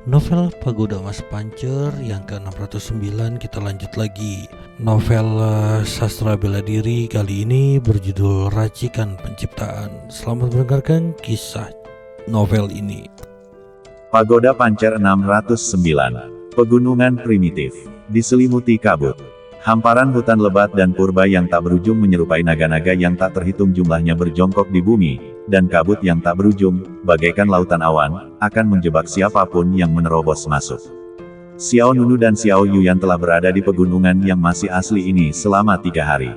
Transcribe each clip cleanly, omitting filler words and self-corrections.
Novel Pagoda Mas Pancer yang ke-609 kita lanjut lagi. Novel sastra bela diri kali ini berjudul Racikan Penciptaan. Selamat mendengarkan kisah novel ini. Pagoda Pancer 609. Pegunungan primitif. Diselimuti kabut. Hamparan hutan lebat dan purba yang tak berujung menyerupai naga-naga yang tak terhitung jumlahnya berjongkok di bumi, dan kabut yang tak berujung, bagaikan lautan awan, akan menjebak siapapun yang menerobos masuk. Xiao Nunu dan Xiao Yuyan telah berada di pegunungan yang masih asli ini selama 3 hari.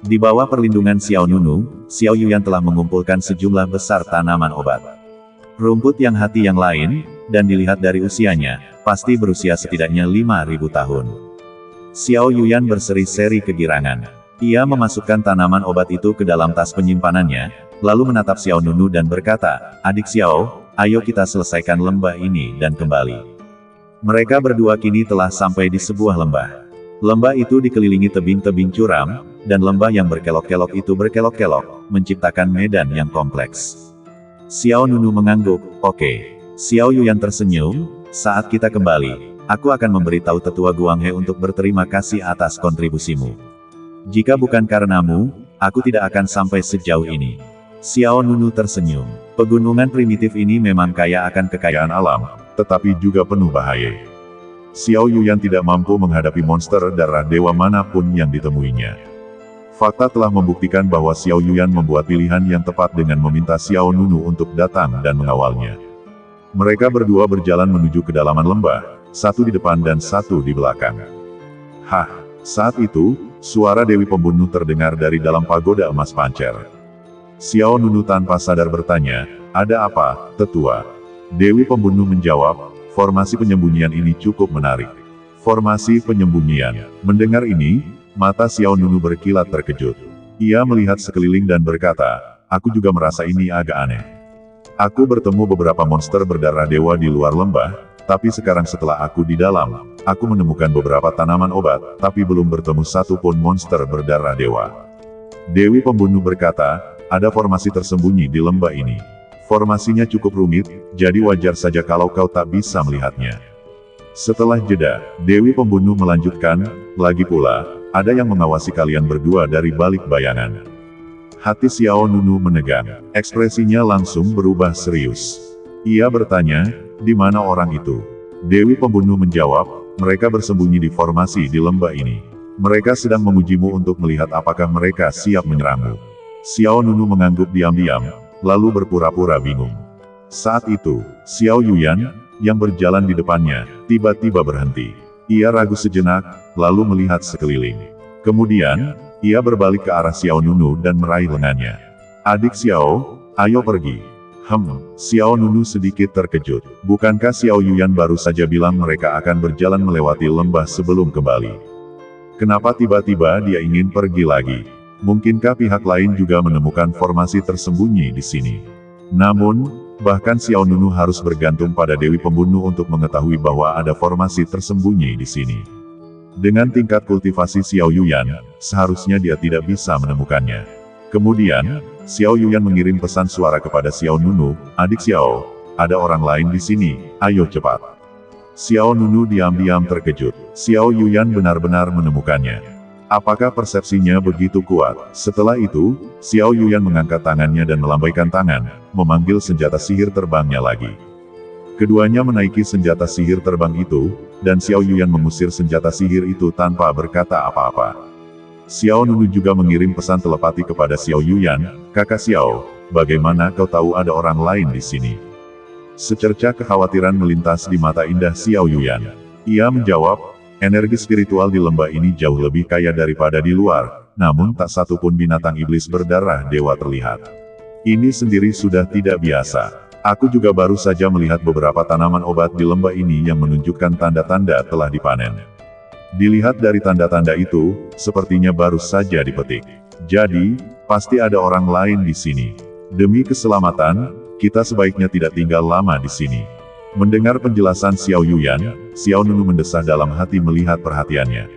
Di bawah perlindungan Xiao Nunu, Xiao Yuyan telah mengumpulkan sejumlah besar tanaman obat. Rumput yang hati yang lain, dan dilihat dari usianya, pasti berusia setidaknya 5.000 tahun. Xiao Yuyan berseri-seri kegirangan. Ia memasukkan tanaman obat itu ke dalam tas penyimpanannya, lalu menatap Xiao Nunu dan berkata, "Adik Xiao, ayo kita selesaikan lembah ini dan kembali." Mereka berdua kini telah sampai di sebuah lembah. Lembah itu dikelilingi tebing-tebing curam, dan lembah yang berkelok-kelok itu berkelok-kelok, menciptakan medan yang kompleks. Xiao Nunu mengangguk, "Oke." Xiao Yuyan tersenyum, "Saat kita kembali, aku akan memberitahu tetua Guanghe untuk berterima kasih atas kontribusimu. Jika bukan karenamu, aku tidak akan sampai sejauh ini." Xiao Nunu tersenyum. Pegunungan primitif ini memang kaya akan kekayaan alam, tetapi juga penuh bahaya. Xiao Yuyan tidak mampu menghadapi monster darah dewa manapun yang ditemuinya. Fakta telah membuktikan bahwa Xiao Yuyan membuat pilihan yang tepat dengan meminta Xiao Nunu untuk datang dan mengawalnya. Mereka berdua berjalan menuju kedalaman lembah, satu di depan dan satu di belakang. Hah, saat itu, suara Dewi Pembunuh terdengar dari dalam pagoda emas Pancer. Xiao Nunu tanpa sadar bertanya, "Ada apa, tetua?" Dewi Pembunuh menjawab, "Formasi penyembunyian ini cukup menarik." Formasi penyembunyian. Mendengar ini, mata Xiao Nunu berkilat terkejut. Ia melihat sekeliling dan berkata, "Aku juga merasa ini agak aneh. Aku bertemu beberapa monster berdarah dewa di luar lembah, tapi sekarang setelah aku di dalam, aku menemukan beberapa tanaman obat, tapi belum bertemu satu pun monster berdarah dewa." Dewi Pembunuh berkata, "Ada formasi tersembunyi di lembah ini. Formasinya cukup rumit, jadi wajar saja kalau kau tak bisa melihatnya." Setelah jeda, Dewi Pembunuh melanjutkan, "Lagi pula, ada yang mengawasi kalian berdua dari balik bayangan." Hati Xiao Nunu menegang. Ekspresinya langsung berubah serius. Ia bertanya, "Di mana orang itu?" Dewi Pembunuh menjawab, "Mereka bersembunyi di formasi di lembah ini. Mereka sedang mengujimu untuk melihat apakah mereka siap menyerangmu." Xiao Nunu mengangguk diam-diam, lalu berpura-pura bingung. Saat itu, Xiao Yuyan, yang berjalan di depannya, tiba-tiba berhenti. Ia ragu sejenak, lalu melihat sekeliling. Kemudian, ia berbalik ke arah Xiao Nunu dan meraih lengannya. "Adik Xiao, ayo pergi." Xiao Nunu sedikit terkejut. Bukankah Xiao Yuyan baru saja bilang mereka akan berjalan melewati lembah sebelum kembali? Kenapa tiba-tiba dia ingin pergi lagi? Mungkinkah pihak lain juga menemukan formasi tersembunyi di sini? Namun, bahkan Xiao Nunu harus bergantung pada Dewi Pembunuh untuk mengetahui bahwa ada formasi tersembunyi di sini. Dengan tingkat kultivasi Xiao Yuyan, seharusnya dia tidak bisa menemukannya. Kemudian, Xiao Yuyan mengirim pesan suara kepada Xiao Nunu, "Adik Xiao, ada orang lain di sini, ayo cepat." Xiao Nunu diam-diam terkejut. Xiao Yuyan benar-benar menemukannya. Apakah persepsinya begitu kuat? Setelah itu, Xiao Yuyan mengangkat tangannya dan melambaikan tangan, memanggil senjata sihir terbangnya lagi. Keduanya menaiki senjata sihir terbang itu, dan Xiao Yuyan mengusir senjata sihir itu tanpa berkata apa-apa. Xiao Nunu juga mengirim pesan telepati kepada Xiao Yuyan, "Kakak Xiao, bagaimana kau tahu ada orang lain di sini?" Secerca kekhawatiran melintas di mata indah Xiao Yuyan. Ia menjawab, "Energi spiritual di lembah ini jauh lebih kaya daripada di luar, namun tak satu pun binatang iblis berdarah dewa terlihat. Ini sendiri sudah tidak biasa. Aku juga baru saja melihat beberapa tanaman obat di lembah ini yang menunjukkan tanda-tanda telah dipanen. Dilihat dari tanda-tanda itu, sepertinya baru saja dipetik. Jadi, pasti ada orang lain di sini. Demi keselamatan, kita sebaiknya tidak tinggal lama di sini." Mendengar penjelasan Xiao Yuyan, Xiao Nunu mendesah dalam hati melihat perhatiannya.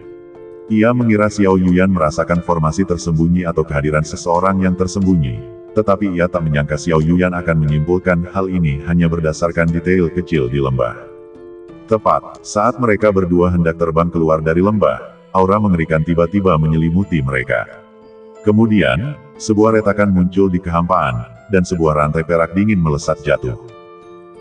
Ia mengira Xiao Yuyan merasakan formasi tersembunyi atau kehadiran seseorang yang tersembunyi. Tetapi ia tak menyangka Xiao Yuyan akan menyimpulkan hal ini hanya berdasarkan detail kecil di lembah. Tepat saat mereka berdua hendak terbang keluar dari lembah, aura mengerikan tiba-tiba menyelimuti mereka. Kemudian, sebuah retakan muncul di kehampaan, dan sebuah rantai perak dingin melesat jatuh.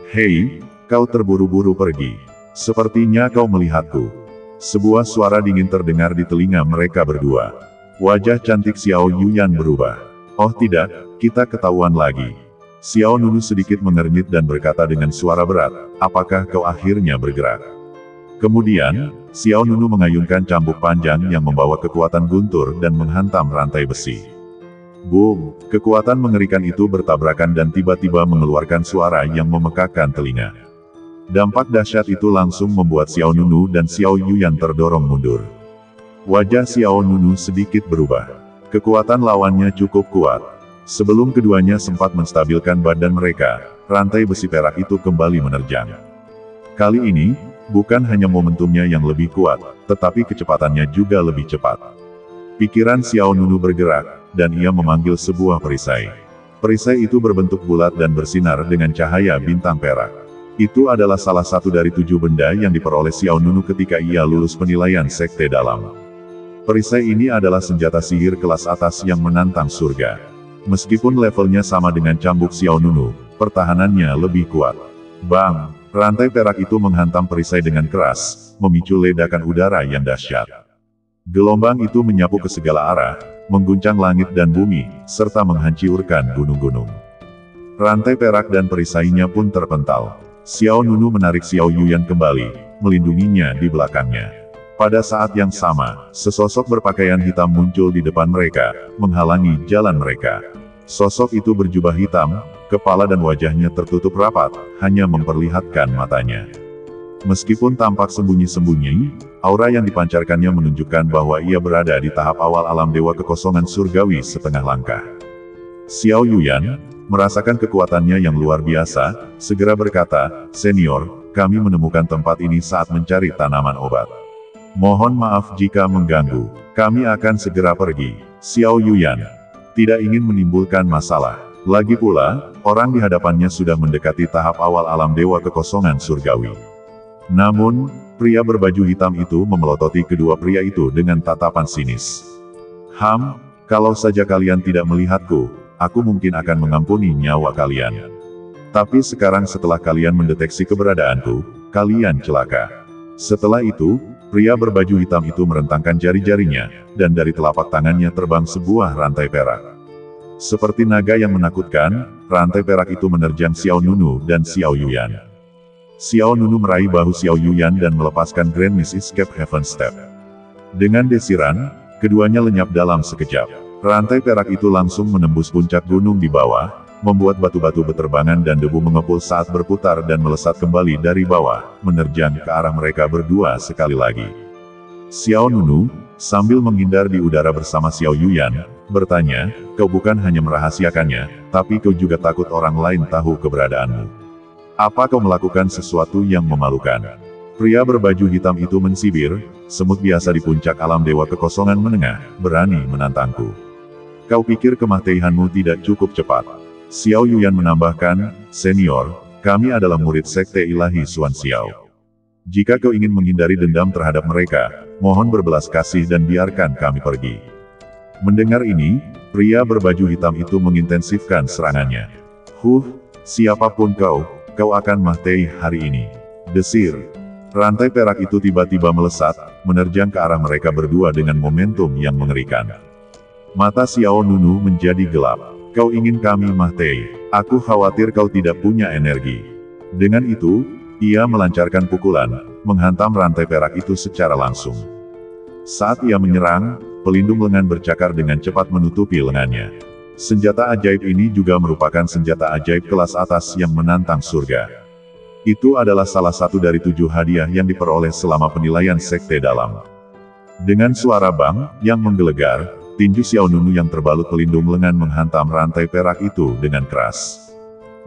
"Hei, kau terburu-buru pergi. Sepertinya kau melihatku." Sebuah suara dingin terdengar di telinga mereka berdua. Wajah cantik Xiao Yuyan berubah. "Oh tidak, kita ketahuan lagi." Xiao Nunu sedikit mengernyit dan berkata dengan suara berat, "Apakah kau akhirnya bergerak?" Kemudian, Xiao Nunu mengayunkan cambuk panjang yang membawa kekuatan guntur dan menghantam rantai besi. Boom! Kekuatan mengerikan itu bertabrakan dan tiba-tiba mengeluarkan suara yang memekakkan telinga. Dampak dahsyat itu langsung membuat Xiao Nunu dan Xiao Yuyan terdorong mundur. Wajah Xiao Nunu sedikit berubah. Kekuatan lawannya cukup kuat. Sebelum keduanya sempat menstabilkan badan mereka, rantai besi perak itu kembali menerjang. Kali ini, bukan hanya momentumnya yang lebih kuat, tetapi kecepatannya juga lebih cepat. Pikiran Xiao Nunu bergerak, dan ia memanggil sebuah perisai. Perisai itu berbentuk bulat dan bersinar dengan cahaya bintang perak. Itu adalah salah satu dari 7 benda yang diperoleh Xiao Nunu ketika ia lulus penilaian Sekte Dalam. Perisai ini adalah senjata sihir kelas atas yang menantang surga. Meskipun levelnya sama dengan cambuk Xiao Nunu, pertahanannya lebih kuat. Bang! Rantai perak itu menghantam perisai dengan keras, memicu ledakan udara yang dahsyat. Gelombang itu menyapu ke segala arah, mengguncang langit dan bumi, serta menghancurkan gunung-gunung. Rantai perak dan perisainya pun terpental. Xiao Nunu menarik Xiao Yuyan kembali, melindunginya di belakangnya. Pada saat yang sama, sesosok berpakaian hitam muncul di depan mereka, menghalangi jalan mereka. Sosok itu berjubah hitam, kepala dan wajahnya tertutup rapat, hanya memperlihatkan matanya. Meskipun tampak sembunyi-sembunyi, aura yang dipancarkannya menunjukkan bahwa ia berada di tahap awal alam dewa kekosongan surgawi setengah langkah. Xiao Yuyan, merasakan kekuatannya yang luar biasa, segera berkata, "Senior, kami menemukan tempat ini saat mencari tanaman obat. Mohon maaf jika mengganggu. Kami akan segera pergi." Xiao Yuyan tidak ingin menimbulkan masalah. Lagi pula, orang di hadapannya sudah mendekati tahap awal alam dewa kekosongan surgawi. Namun, pria berbaju hitam itu memelototi kedua pria itu dengan tatapan sinis. Kalau saja kalian tidak melihatku, aku mungkin akan mengampuni nyawa kalian. Tapi sekarang setelah kalian mendeteksi keberadaanku, kalian celaka." Setelah itu, pria berbaju hitam itu merentangkan jari-jarinya, dan dari telapak tangannya terbang sebuah rantai perak. Seperti naga yang menakutkan, rantai perak itu menerjang Xiao Nunu dan Xiao Yuyan. Xiao Nunu meraih bahu Xiao Yuyan dan melepaskan Grand Mist Escape Heaven Step. Dengan desiran, keduanya lenyap dalam sekejap. Rantai perak itu langsung menembus puncak gunung di bawah, membuat batu-batu beterbangan dan debu mengepul saat berputar dan melesat kembali dari bawah, menerjang ke arah mereka berdua sekali lagi. Xiao Nunu, sambil menghindar di udara bersama Xiao Yuyan, bertanya, "Kau bukan hanya merahasiakannya, tapi kau juga takut orang lain tahu keberadaanmu. Apa kau melakukan sesuatu yang memalukan?" Pria berbaju hitam itu mensibir, "Semut biasa di puncak alam dewa kekosongan menengah, berani menantangku. Kau pikir kematianmu tidak cukup cepat?" Xiao Yuyan menambahkan, "Senior, kami adalah murid Sekte Ilahi Xuan Xiao. Jika kau ingin menghindari dendam terhadap mereka, mohon berbelas kasih dan biarkan kami pergi." Mendengar ini, pria berbaju hitam itu mengintensifkan serangannya. Siapapun kau akan mati hari ini." Desir. Rantai perak itu tiba-tiba melesat, menerjang ke arah mereka berdua dengan momentum yang mengerikan. Mata Xiao Nunu menjadi gelap. "Kau ingin kami mati? Aku khawatir kau tidak punya energi." Dengan itu, ia melancarkan pukulan, menghantam rantai perak itu secara langsung. Saat ia menyerang, pelindung lengan bercakar dengan cepat menutupi lengannya. Senjata ajaib ini juga merupakan senjata ajaib kelas atas yang menantang surga. Itu adalah salah satu dari 7 hadiah yang diperoleh selama penilaian Sekte Dalam. Dengan suara bang yang menggelegar, tinju Xiao Nunu yang terbalut pelindung lengan menghantam rantai perak itu dengan keras.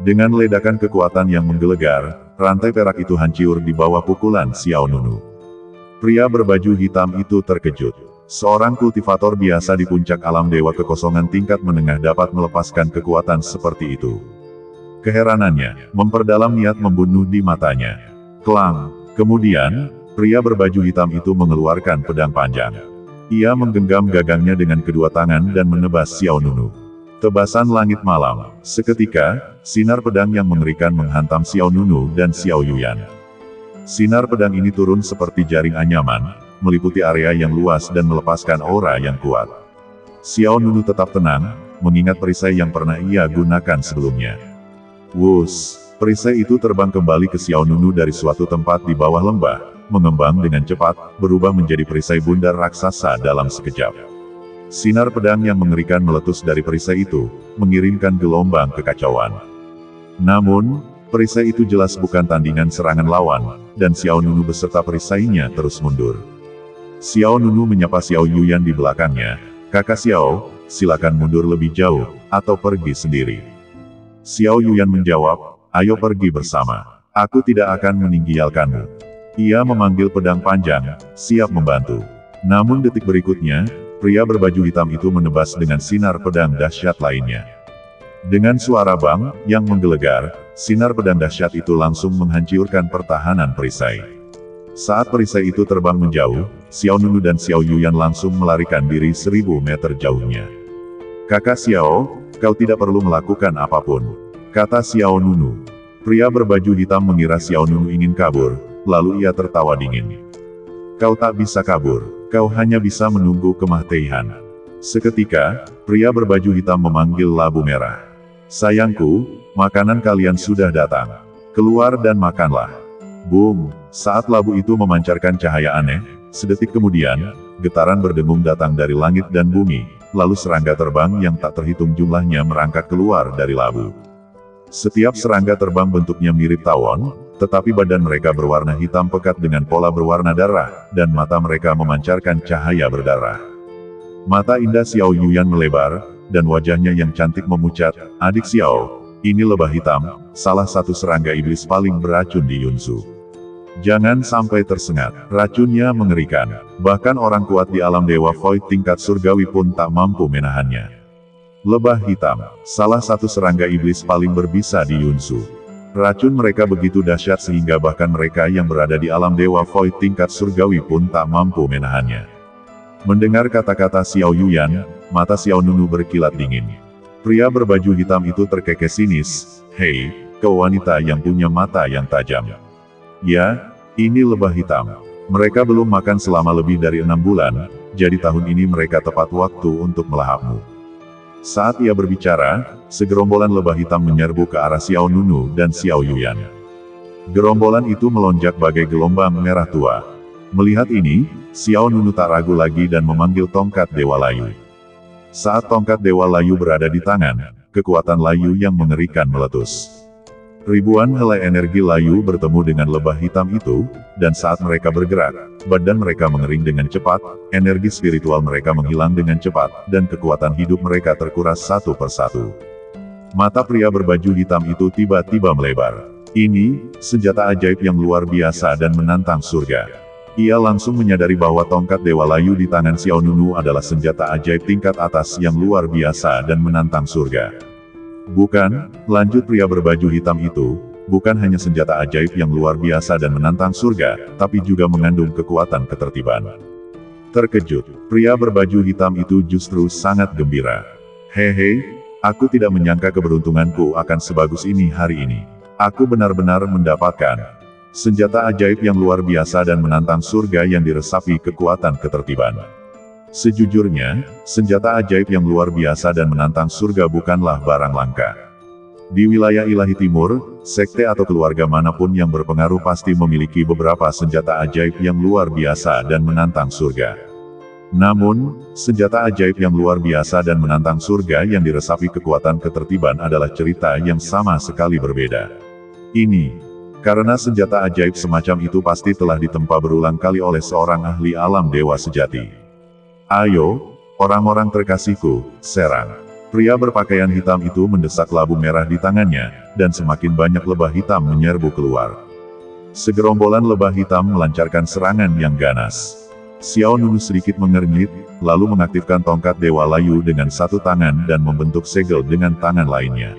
Dengan ledakan kekuatan yang menggelegar, rantai perak itu hancur di bawah pukulan Xiao Nunu. Pria berbaju hitam itu terkejut. Seorang kultivator biasa di puncak alam dewa kekosongan tingkat menengah dapat melepaskan kekuatan seperti itu. Keheranannya memperdalam niat membunuh di matanya. Klang! Kemudian, pria berbaju hitam itu mengeluarkan pedang panjang. Ia menggenggam gagangnya dengan kedua tangan dan menebas Xiao Nunu. Tebasan langit malam. Seketika, sinar pedang yang mengerikan menghantam Xiao Nunu dan Xiao Yuyan. Sinar pedang ini turun seperti jaring anyaman, meliputi area yang luas dan melepaskan aura yang kuat. Xiao Nunu tetap tenang, mengingat perisai yang pernah ia gunakan sebelumnya. Wus, perisai itu terbang kembali ke Xiao Nunu dari suatu tempat di bawah lembah, mengembang dengan cepat, berubah menjadi perisai bundar raksasa dalam sekejap. Sinar pedang yang mengerikan meletus dari perisai itu, mengirimkan gelombang kekacauan. Namun, perisai itu jelas bukan tandingan serangan lawan, dan Xiao Nunu beserta perisainya terus mundur. Xiao Nunu menyapa Xiao Yuyan di belakangnya, "Kakak Xiao, silakan mundur lebih jauh, atau pergi sendiri." Xiao Yuyan menjawab, "Ayo pergi bersama. Aku tidak akan meninggalkanmu." Ia memanggil pedang panjang, siap membantu. Namun detik berikutnya, pria berbaju hitam itu menebas dengan sinar pedang dahsyat lainnya. Dengan suara bang yang menggelegar, sinar pedang dahsyat itu langsung menghancurkan pertahanan perisai. Saat perisai itu terbang menjauh, Xiao Nunu dan Xiao Yuyan langsung melarikan diri 1000 meter jauhnya. "Kakak Xiao, kau tidak perlu melakukan apapun," kata Xiao Nunu. Pria berbaju hitam mengira Xiao Nunu ingin kabur, lalu ia tertawa dingin. "Kau tak bisa kabur, kau hanya bisa menunggu kematian." Seketika, pria berbaju hitam memanggil labu merah. "Sayangku, makanan kalian sudah datang. Keluar dan makanlah." Boom! Saat labu itu memancarkan cahaya aneh, sedetik kemudian, getaran berdengung datang dari langit dan bumi, lalu serangga terbang yang tak terhitung jumlahnya merangkak keluar dari labu. Setiap serangga terbang bentuknya mirip tawon, tetapi badan mereka berwarna hitam pekat dengan pola berwarna darah, dan mata mereka memancarkan cahaya berdarah. Mata indah Xiao Yuyan melebar, dan wajahnya yang cantik memucat, "Adik Xiao, ini lebah hitam, salah satu serangga iblis paling beracun di Yunsu. Jangan sampai tersengat, racunnya mengerikan. Bahkan orang kuat di alam Dewa Void tingkat surgawi pun tak mampu menahannya." Lebah hitam, salah satu serangga iblis paling berbisa di Yunsu. Racun mereka begitu dahsyat sehingga bahkan mereka yang berada di alam Dewa Void tingkat surgawi pun tak mampu menahannya. Mendengar kata-kata Xiao Yuyan, mata Xiao Nunu berkilat dingin. Pria berbaju hitam itu terkekeh sinis, "Hei, kau wanita yang punya mata yang tajam. Ya, ini lebah hitam. Mereka belum makan selama lebih dari 6 bulan, jadi tahun ini mereka tepat waktu untuk melahapmu." Saat ia berbicara, segerombolan lebah hitam menyerbu ke arah Xiao Nunu dan Xiao Yuyan. Gerombolan itu melonjak bagai gelombang merah tua. Melihat ini, Xiao Nunu tak ragu lagi dan memanggil tongkat Dewa Layu. Saat tongkat Dewa Layu berada di tangan, kekuatan Layu yang mengerikan meletus. Ribuan helai energi Layu bertemu dengan lebah hitam itu, dan saat mereka bergerak, badan mereka mengering dengan cepat, energi spiritual mereka menghilang dengan cepat, dan kekuatan hidup mereka terkuras satu persatu. Mata pria berbaju hitam itu tiba-tiba melebar. Ini, senjata ajaib yang luar biasa dan menantang surga. Ia langsung menyadari bahwa tongkat Dewa Layu di tangan Xiao Nunu adalah senjata ajaib tingkat atas yang luar biasa dan menantang surga. "Bukan," lanjut pria berbaju hitam itu, "bukan hanya senjata ajaib yang luar biasa dan menantang surga, tapi juga mengandung kekuatan ketertiban." Terkejut, pria berbaju hitam itu justru sangat gembira. "Hehe, aku tidak menyangka keberuntunganku akan sebagus ini hari ini. Aku benar-benar mendapatkan senjata ajaib yang luar biasa dan menantang surga yang diresapi kekuatan ketertiban." Sejujurnya, senjata ajaib yang luar biasa dan menantang surga bukanlah barang langka. Di wilayah ilahi timur, sekte atau keluarga manapun yang berpengaruh pasti memiliki beberapa senjata ajaib yang luar biasa dan menantang surga. Namun, senjata ajaib yang luar biasa dan menantang surga yang diresapi kekuatan ketertiban adalah cerita yang sama sekali berbeda. Ini, karena senjata ajaib semacam itu pasti telah ditempa berulang kali oleh seorang ahli alam dewa sejati. "Ayo, orang-orang terkasihku, serang." Pria berpakaian hitam itu mendesak labu merah di tangannya, dan semakin banyak lebah hitam menyerbu keluar. Segerombolan lebah hitam melancarkan serangan yang ganas. Xiao Nunu sedikit mengernyit, lalu mengaktifkan tongkat Dewa Layu dengan satu tangan dan membentuk segel dengan tangan lainnya.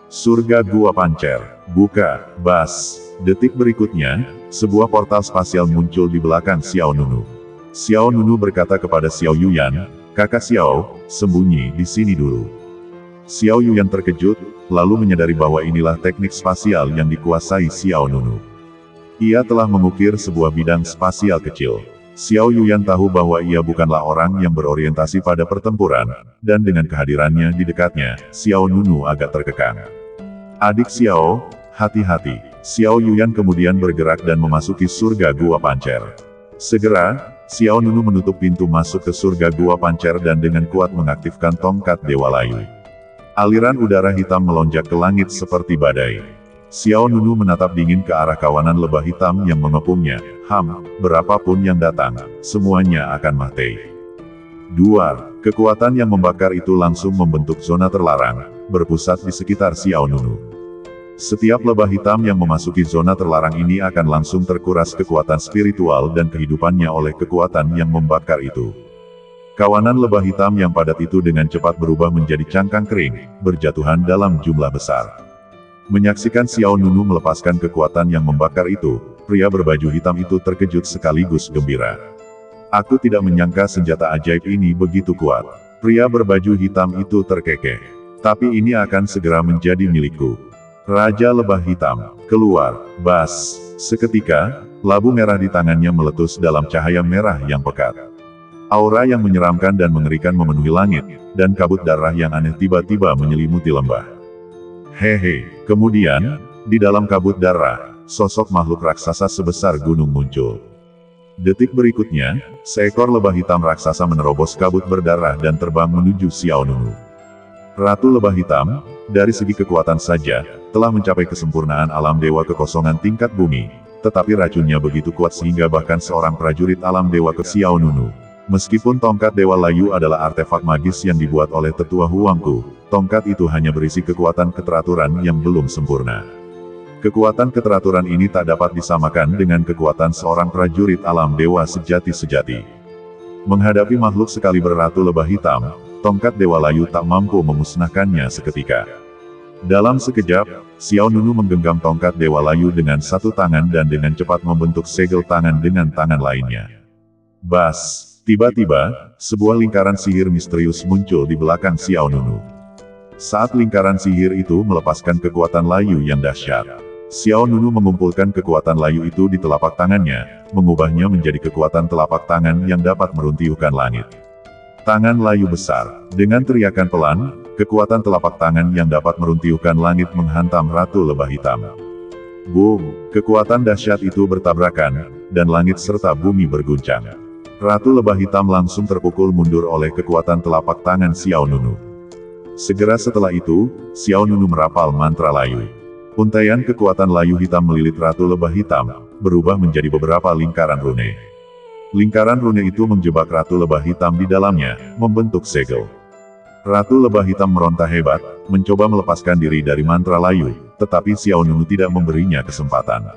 Surga Gua Pancer, buka, Bas! Detik berikutnya, sebuah portal spasial muncul di belakang Xiao Nunu. Xiao Nunu berkata kepada Xiao Yuyan, "Kakak Xiao, sembunyi di sini dulu." Xiao Yuyan terkejut, lalu menyadari bahwa inilah teknik spasial yang dikuasai Xiao Nunu. Ia telah mengukir sebuah bidang spasial kecil. Xiao Yuyan tahu bahwa ia bukanlah orang yang berorientasi pada pertempuran, dan dengan kehadirannya di dekatnya, Xiao Nunu agak terkekang. "Adik Xiao, hati-hati." Xiao Yuyan kemudian bergerak dan memasuki surga Gua Pancer. Segera, Xiao Nunu menutup pintu masuk ke surga Gua Pancer dan dengan kuat mengaktifkan tongkat Dewa Layu. Aliran udara hitam melonjak ke langit seperti badai. Xiao Nunu menatap dingin ke arah kawanan lebah hitam yang mengepungnya. Berapapun yang datang, semuanya akan mati. Duar, kekuatan yang membakar itu langsung membentuk zona terlarang, berpusat di sekitar Xiao Nunu. Setiap lebah hitam yang memasuki zona terlarang ini akan langsung terkuras kekuatan spiritual dan kehidupannya oleh kekuatan yang membakar itu. Kawanan lebah hitam yang padat itu dengan cepat berubah menjadi cangkang kering, berjatuhan dalam jumlah besar. Menyaksikan Xiao Nunu melepaskan kekuatan yang membakar itu, pria berbaju hitam itu terkejut sekaligus gembira. "Aku tidak menyangka senjata ajaib ini begitu kuat." Pria berbaju hitam itu terkekeh. "Tapi ini akan segera menjadi milikku." Raja Lebah Hitam keluar. Bas. Seketika, labu merah di tangannya meletus dalam cahaya merah yang pekat. Aura yang menyeramkan dan mengerikan memenuhi langit, dan kabut darah yang aneh tiba-tiba menyelimuti lembah. Hehe. Kemudian, di dalam kabut darah, sosok makhluk raksasa sebesar gunung muncul. Detik berikutnya, seekor lebah hitam raksasa menerobos kabut berdarah dan terbang menuju Xiao Nunu. Ratu Lebah Hitam, dari segi kekuatan saja, telah mencapai kesempurnaan alam dewa kekosongan tingkat bumi, tetapi racunnya begitu kuat sehingga bahkan seorang prajurit alam dewa ke Xiao Nunu. Meskipun tongkat Dewa Layu adalah artefak magis yang dibuat oleh tetua Huangku, tongkat itu hanya berisi kekuatan keteraturan yang belum sempurna. Kekuatan keteraturan ini tak dapat disamakan dengan kekuatan seorang prajurit alam dewa sejati-sejati. Menghadapi makhluk sekaliber Ratu Lebah Hitam, tongkat Dewa Layu tak mampu memusnahkannya seketika. Dalam sekejap, Xiao Nunu menggenggam tongkat Dewa Layu dengan satu tangan dan dengan cepat membentuk segel tangan dengan tangan lainnya. Bas! Tiba-tiba, sebuah lingkaran sihir misterius muncul di belakang Xiao Nunu. Saat lingkaran sihir itu melepaskan kekuatan layu yang dahsyat, Xiao Nunu mengumpulkan kekuatan layu itu di telapak tangannya, mengubahnya menjadi kekuatan telapak tangan yang dapat meruntuhkan langit. Tangan layu besar. Dengan teriakan pelan, kekuatan telapak tangan yang dapat meruntuhkan langit menghantam Ratu Lebah Hitam. Boom! Kekuatan dahsyat itu bertabrakan, dan langit serta bumi berguncang. Ratu Lebah Hitam langsung terpukul mundur oleh kekuatan telapak tangan Xiao Nunu. Segera setelah itu, Xiao Nunu merapal mantra layu. Untaian kekuatan layu hitam melilit Ratu Lebah Hitam, berubah menjadi beberapa lingkaran rune. Lingkaran rune itu menjebak Ratu Lebah Hitam di dalamnya, membentuk segel. Ratu Lebah Hitam meronta hebat, mencoba melepaskan diri dari mantra layu, tetapi Xiao Nunu tidak memberinya kesempatan.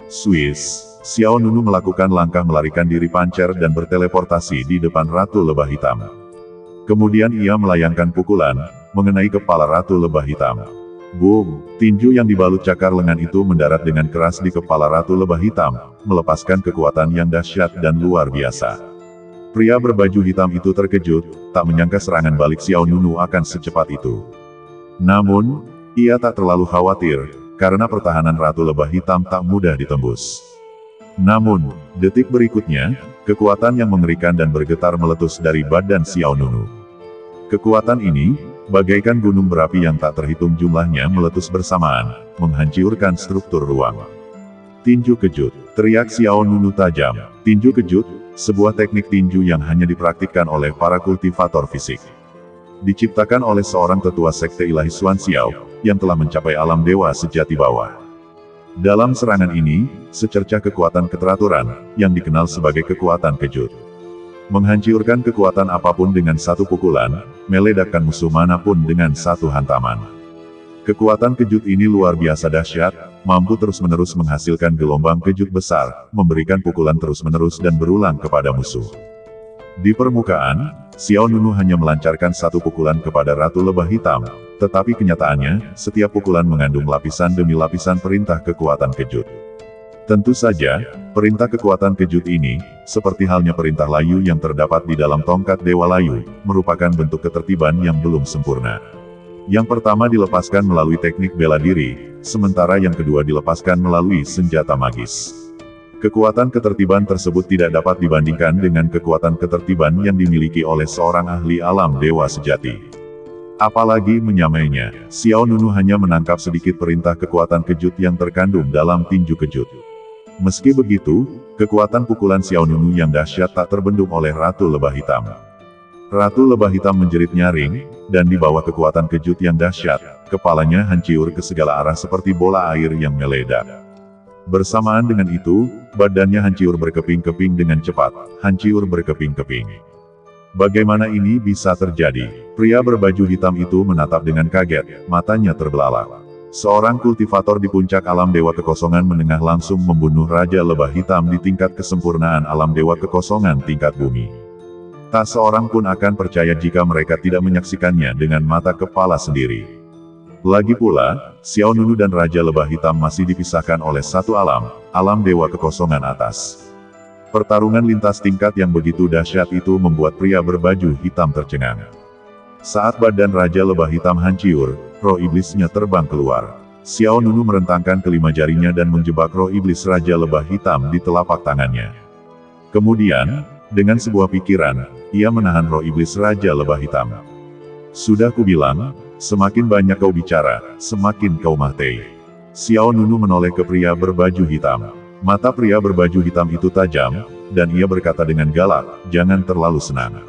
Swiss! Xiao Nunu melakukan langkah melarikan diri pancer dan berteleportasi di depan Ratu Lebah Hitam. Kemudian ia melayangkan pukulan, mengenai kepala Ratu Lebah Hitam. Boom! Tinju yang dibalut cakar lengan itu mendarat dengan keras di kepala Ratu Lebah Hitam, melepaskan kekuatan yang dahsyat dan luar biasa. Pria berbaju hitam itu terkejut, tak menyangka serangan balik Xiao Nunu akan secepat itu. Namun, ia tak terlalu khawatir, karena pertahanan Ratu Lebah Hitam tak mudah ditembus. Namun, detik berikutnya, kekuatan yang mengerikan dan bergetar meletus dari badan Xiao Nunu. Kekuatan ini, bagaikan gunung berapi yang tak terhitung jumlahnya meletus bersamaan, menghancurkan struktur ruang. Tinju kejut, teriak Xiao Nunu tajam. Tinju kejut, sebuah teknik tinju yang hanya dipraktikkan oleh para kultivator fisik. Diciptakan oleh seorang tetua sekte ilahi Xuan Xiao, yang telah mencapai alam dewa sejati bawah. Dalam serangan ini, secercah kekuatan keteraturan, yang dikenal sebagai kekuatan kejut. Menghancurkan kekuatan apapun dengan satu pukulan, meledakkan musuh manapun dengan satu hantaman. Kekuatan kejut ini luar biasa dahsyat, mampu terus-menerus menghasilkan gelombang kejut besar, memberikan pukulan terus-menerus dan berulang kepada musuh. Di permukaan, Xiao Nunu hanya melancarkan satu pukulan kepada Ratu Lebah Hitam, tetapi kenyataannya, setiap pukulan mengandung lapisan demi lapisan perintah kekuatan kejut. Tentu saja, perintah kekuatan kejut ini, seperti halnya perintah layu yang terdapat di dalam tongkat Dewa Layu, merupakan bentuk ketertiban yang belum sempurna. Yang pertama dilepaskan melalui teknik bela diri, sementara yang kedua dilepaskan melalui senjata magis. Kekuatan ketertiban tersebut tidak dapat dibandingkan dengan kekuatan ketertiban yang dimiliki oleh seorang ahli alam dewa sejati. Apalagi menyamainya, Xiao Nunu hanya menangkap sedikit perintah kekuatan kejut yang terkandung dalam tinju kejut. Meski begitu, kekuatan pukulan Xiao Nunu yang dahsyat tak terbendung oleh Ratu Lebah Hitam. Ratu Lebah Hitam menjerit nyaring, dan di bawah kekuatan kejut yang dahsyat, kepalanya hancur ke segala arah seperti bola air yang meledak. Bersamaan dengan itu, badannya hancur berkeping-keping dengan cepat, hancur berkeping-keping. Bagaimana ini bisa terjadi? Pria berbaju hitam itu menatap dengan kaget, matanya terbelalak. Seorang kultivator di puncak alam dewa kekosongan menengah langsung membunuh Raja Lebah Hitam di tingkat kesempurnaan alam dewa kekosongan tingkat bumi. Tak seorang pun akan percaya jika mereka tidak menyaksikannya dengan mata kepala sendiri. Lagi pula, Xiao Nunu dan Raja Lebah Hitam masih dipisahkan oleh satu alam, alam dewa kekosongan atas. Pertarungan lintas tingkat yang begitu dahsyat itu membuat pria berbaju hitam tercengang. Saat badan Raja Lebah Hitam hancur, roh iblisnya terbang keluar. Xiao Nunu merentangkan kelima jarinya dan menjebak roh iblis Raja Lebah Hitam di telapak tangannya. Kemudian, dengan sebuah pikiran, ia menahan roh iblis Raja Lebah Hitam. Sudah kubilang, semakin banyak kau bicara, semakin kau mati. Xiao Nunu menoleh ke pria berbaju hitam. Mata pria berbaju hitam itu tajam, dan ia berkata dengan galak, jangan terlalu senang.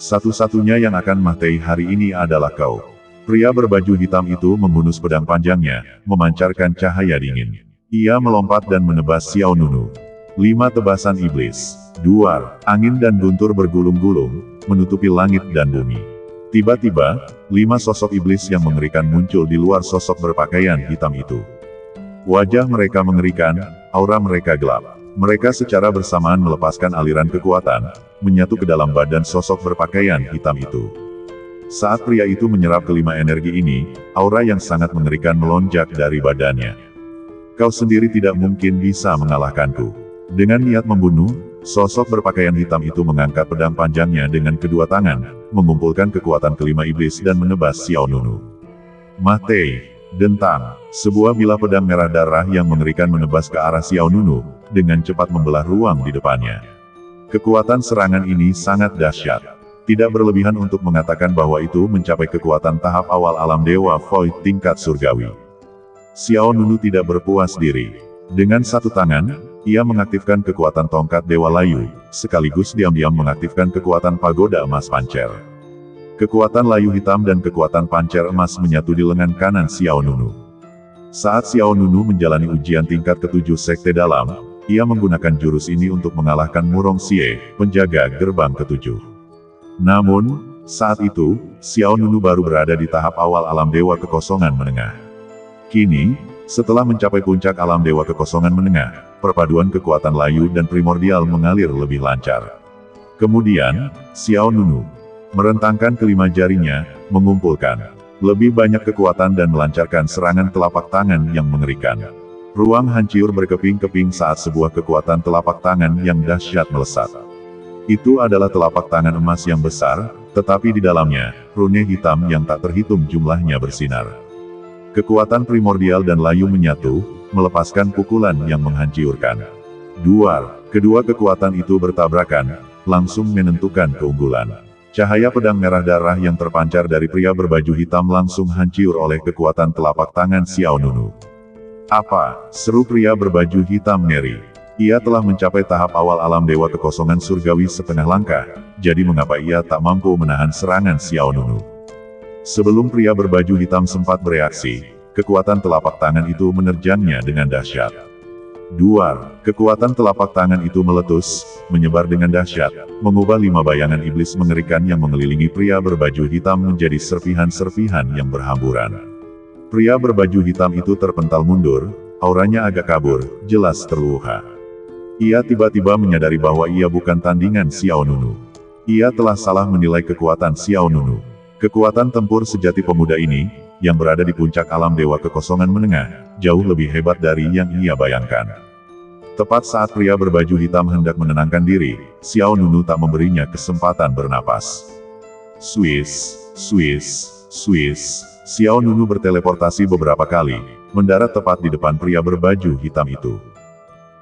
Satu-satunya yang akan mati hari ini adalah kau. Pria berbaju hitam itu menghunus pedang panjangnya, memancarkan cahaya dingin. Ia melompat dan menebas Xiao Nunu. 5 tebasan iblis, duar, angin dan guntur bergulung-gulung, menutupi langit dan bumi. Tiba-tiba, 5 sosok iblis yang mengerikan muncul di luar sosok berpakaian hitam itu. Wajah mereka mengerikan, aura mereka gelap. Mereka secara bersamaan melepaskan aliran kekuatan, menyatu ke dalam badan sosok berpakaian hitam itu. Saat pria itu menyerap kelima energi ini, aura yang sangat mengerikan melonjak dari badannya. Kau sendiri tidak mungkin bisa mengalahkanku. Dengan niat membunuh, sosok berpakaian hitam itu mengangkat pedang panjangnya dengan kedua tangan, mengumpulkan kekuatan kelima iblis dan menebas Xiao Nunu. Mate, dentang, sebuah bilah pedang merah darah yang mengerikan menebas ke arah Xiao Nunu, dengan cepat membelah ruang di depannya. Kekuatan serangan ini sangat dahsyat. Tidak berlebihan untuk mengatakan bahwa itu mencapai kekuatan tahap awal alam dewa void tingkat surgawi. Xiao Nunu tidak berpuas diri. Dengan satu tangan, ia mengaktifkan kekuatan tongkat Dewa Layu, sekaligus diam-diam mengaktifkan kekuatan pagoda emas pancer. Kekuatan layu hitam dan kekuatan pancer emas menyatu di lengan kanan Xiao Nunu. Saat Xiao Nunu menjalani ujian tingkat ke-7 Sekte Dalam, ia menggunakan jurus ini untuk mengalahkan Murong Xie, penjaga gerbang ke-7. Namun, saat itu, Xiao Nunu baru berada di tahap awal alam dewa kekosongan menengah. Kini, setelah mencapai puncak alam dewa kekosongan menengah, perpaduan kekuatan layu dan primordial mengalir lebih lancar. Kemudian, Xiao Nunu merentangkan kelima jarinya, mengumpulkan lebih banyak kekuatan dan melancarkan serangan telapak tangan yang mengerikan. Ruang hancur berkeping-keping saat sebuah kekuatan telapak tangan yang dahsyat melesat. Itu adalah telapak tangan emas yang besar, tetapi di dalamnya, rune hitam yang tak terhitung jumlahnya bersinar. Kekuatan primordial dan layu menyatu, melepaskan pukulan yang menghancurkan. Duar, kedua kekuatan itu bertabrakan, langsung menentukan keunggulan. Cahaya pedang merah darah yang terpancar dari pria berbaju hitam langsung hancur oleh kekuatan telapak tangan Xiao Nunu. Apa? Seru pria berbaju hitam ngeri. Ia telah mencapai tahap awal alam dewa kekosongan surgawi setengah langkah, jadi mengapa ia tak mampu menahan serangan Xiao Nunu? Sebelum pria berbaju hitam sempat bereaksi, kekuatan telapak tangan itu menerjangnya dengan dahsyat. Duar, kekuatan telapak tangan itu meletus, menyebar dengan dahsyat, mengubah 5 bayangan iblis mengerikan yang mengelilingi pria berbaju hitam menjadi serpihan-serpihan yang berhamburan. Pria berbaju hitam itu terpental mundur, auranya agak kabur, jelas terluka. Ia tiba-tiba menyadari bahwa ia bukan tandingan Xiao Nunu. Ia telah salah menilai kekuatan Xiao Nunu. Kekuatan tempur sejati pemuda ini, yang berada di puncak alam dewa kekosongan menengah, jauh lebih hebat dari yang ia bayangkan. Tepat saat pria berbaju hitam hendak menenangkan diri, Xiao Nunu tak memberinya kesempatan bernapas. Swiss, Swiss, Swiss. Xiao Nunu berteleportasi beberapa kali, mendarat tepat di depan pria berbaju hitam itu.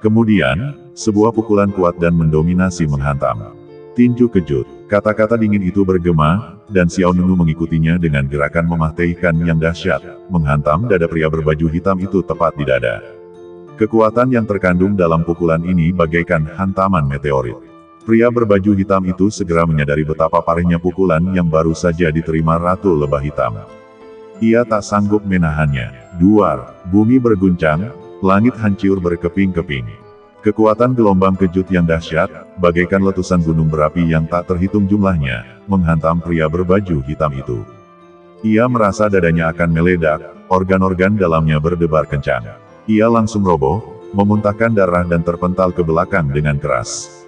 Kemudian, sebuah pukulan kuat dan mendominasi menghantam. Tinju kejut, kata-kata dingin itu bergema, dan Xiao Nunu mengikutinya dengan gerakan memahtekkan yang dahsyat, menghantam dada pria berbaju hitam itu tepat di dada. Kekuatan yang terkandung dalam pukulan ini bagaikan hantaman meteorit. Pria berbaju hitam itu segera menyadari betapa parahnya pukulan yang baru saja diterima Ratu Lebah Hitam. Ia tak sanggup menahannya. Duar, bumi berguncang, langit hancur berkeping-keping. Kekuatan gelombang kejut yang dahsyat, bagaikan letusan gunung berapi yang tak terhitung jumlahnya, menghantam pria berbaju hitam itu. Ia merasa dadanya akan meledak, organ-organ dalamnya berdebar kencang. Ia langsung roboh, memuntahkan darah dan terpental ke belakang dengan keras.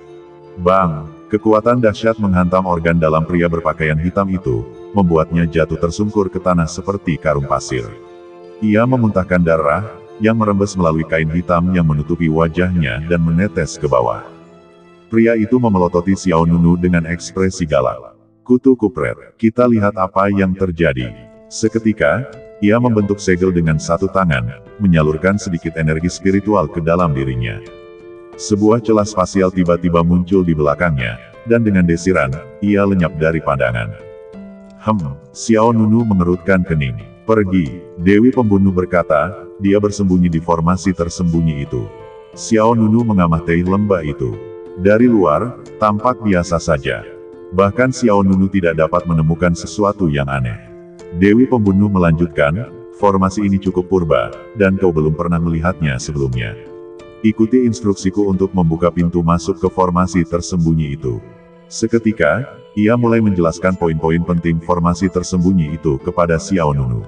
Bang! Kekuatan dahsyat menghantam organ dalam pria berpakaian hitam itu, membuatnya jatuh tersungkur ke tanah seperti karung pasir. Ia memuntahkan darah, yang merembes melalui kain hitam yang menutupi wajahnya dan menetes ke bawah. Pria itu memelototi Xiao Nunu dengan ekspresi galak. Kutu kupret, kita lihat apa yang terjadi. Seketika, ia membentuk segel dengan satu tangan, menyalurkan sedikit energi spiritual ke dalam dirinya. Sebuah celah spasial tiba-tiba muncul di belakangnya, dan dengan desiran, ia lenyap dari pandangan. Xiao Nunu mengerutkan kening. Pergi, Dewi Pembunuh berkata, dia bersembunyi di formasi tersembunyi itu. Xiao Nunu mengamati lembah itu. Dari luar, tampak biasa saja. Bahkan Xiao Nunu tidak dapat menemukan sesuatu yang aneh. Dewi Pembunuh melanjutkan, formasi ini cukup purba, dan kau belum pernah melihatnya sebelumnya. Ikuti instruksiku untuk membuka pintu masuk ke formasi tersembunyi itu. Seketika, ia mulai menjelaskan poin-poin penting formasi tersembunyi itu kepada Xiao Nunu.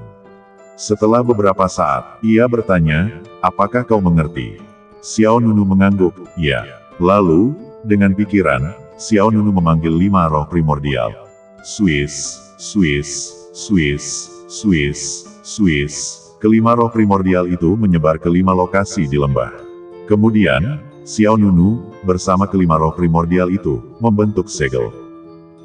Setelah beberapa saat, ia bertanya, apakah kau mengerti? Xiao Nunu mengangguk, ya. Lalu, dengan pikiran, Xiao Nunu memanggil 5 roh primordial. Swiss, Swiss, Swiss, Swiss, Swiss. Kelima roh primordial itu menyebar ke 5 lokasi di lembah. Kemudian, Xiao Nunu, bersama kelima roh primordial itu, membentuk segel.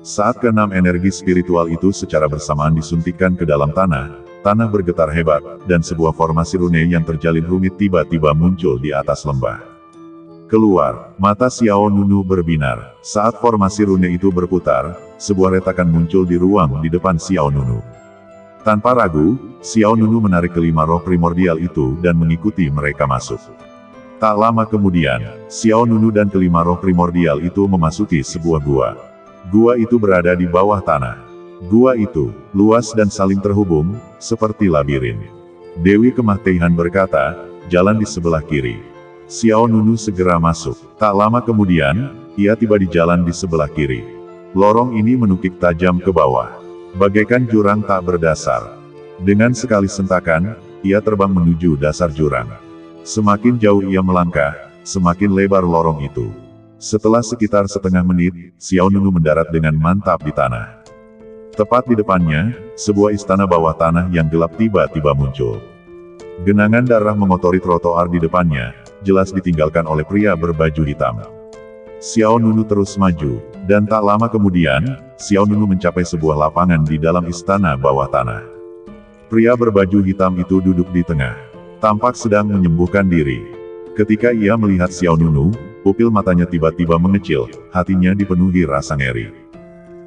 Saat ke-6 energi spiritual itu secara bersamaan disuntikkan ke dalam tanah, tanah bergetar hebat, dan sebuah formasi rune yang terjalin rumit tiba-tiba muncul di atas lembah. Keluar, mata Xiao Nunu berbinar. Saat formasi rune itu berputar, sebuah retakan muncul di ruang di depan Xiao Nunu. Tanpa ragu, Xiao Nunu menarik kelima roh primordial itu dan mengikuti mereka masuk. Tak lama kemudian, Xiao Nunu dan kelima roh primordial itu memasuki sebuah gua. Gua itu berada di bawah tanah. Gua itu, luas dan saling terhubung, seperti labirin. Dewi Kematian berkata, jalan di sebelah kiri. Xiao Nunu segera masuk. Tak lama kemudian, ia tiba di jalan di sebelah kiri. Lorong ini menukik tajam ke bawah. Bagaikan jurang tak berdasar. Dengan sekali sentakan, ia terbang menuju dasar jurang. Semakin jauh ia melangkah, semakin lebar lorong itu. Setelah sekitar setengah menit, Xiao Nunu mendarat dengan mantap di tanah. Tepat di depannya, sebuah istana bawah tanah yang gelap tiba-tiba muncul. Genangan darah mengotori trotoar di depannya, jelas ditinggalkan oleh pria berbaju hitam. Xiao Nunu terus maju, dan tak lama kemudian, Xiao Nunu mencapai sebuah lapangan di dalam istana bawah tanah. Pria berbaju hitam itu duduk di tengah, tampak sedang menyembuhkan diri. Ketika ia melihat Xiao Nunu, pupil matanya tiba-tiba mengecil, hatinya dipenuhi rasa ngeri.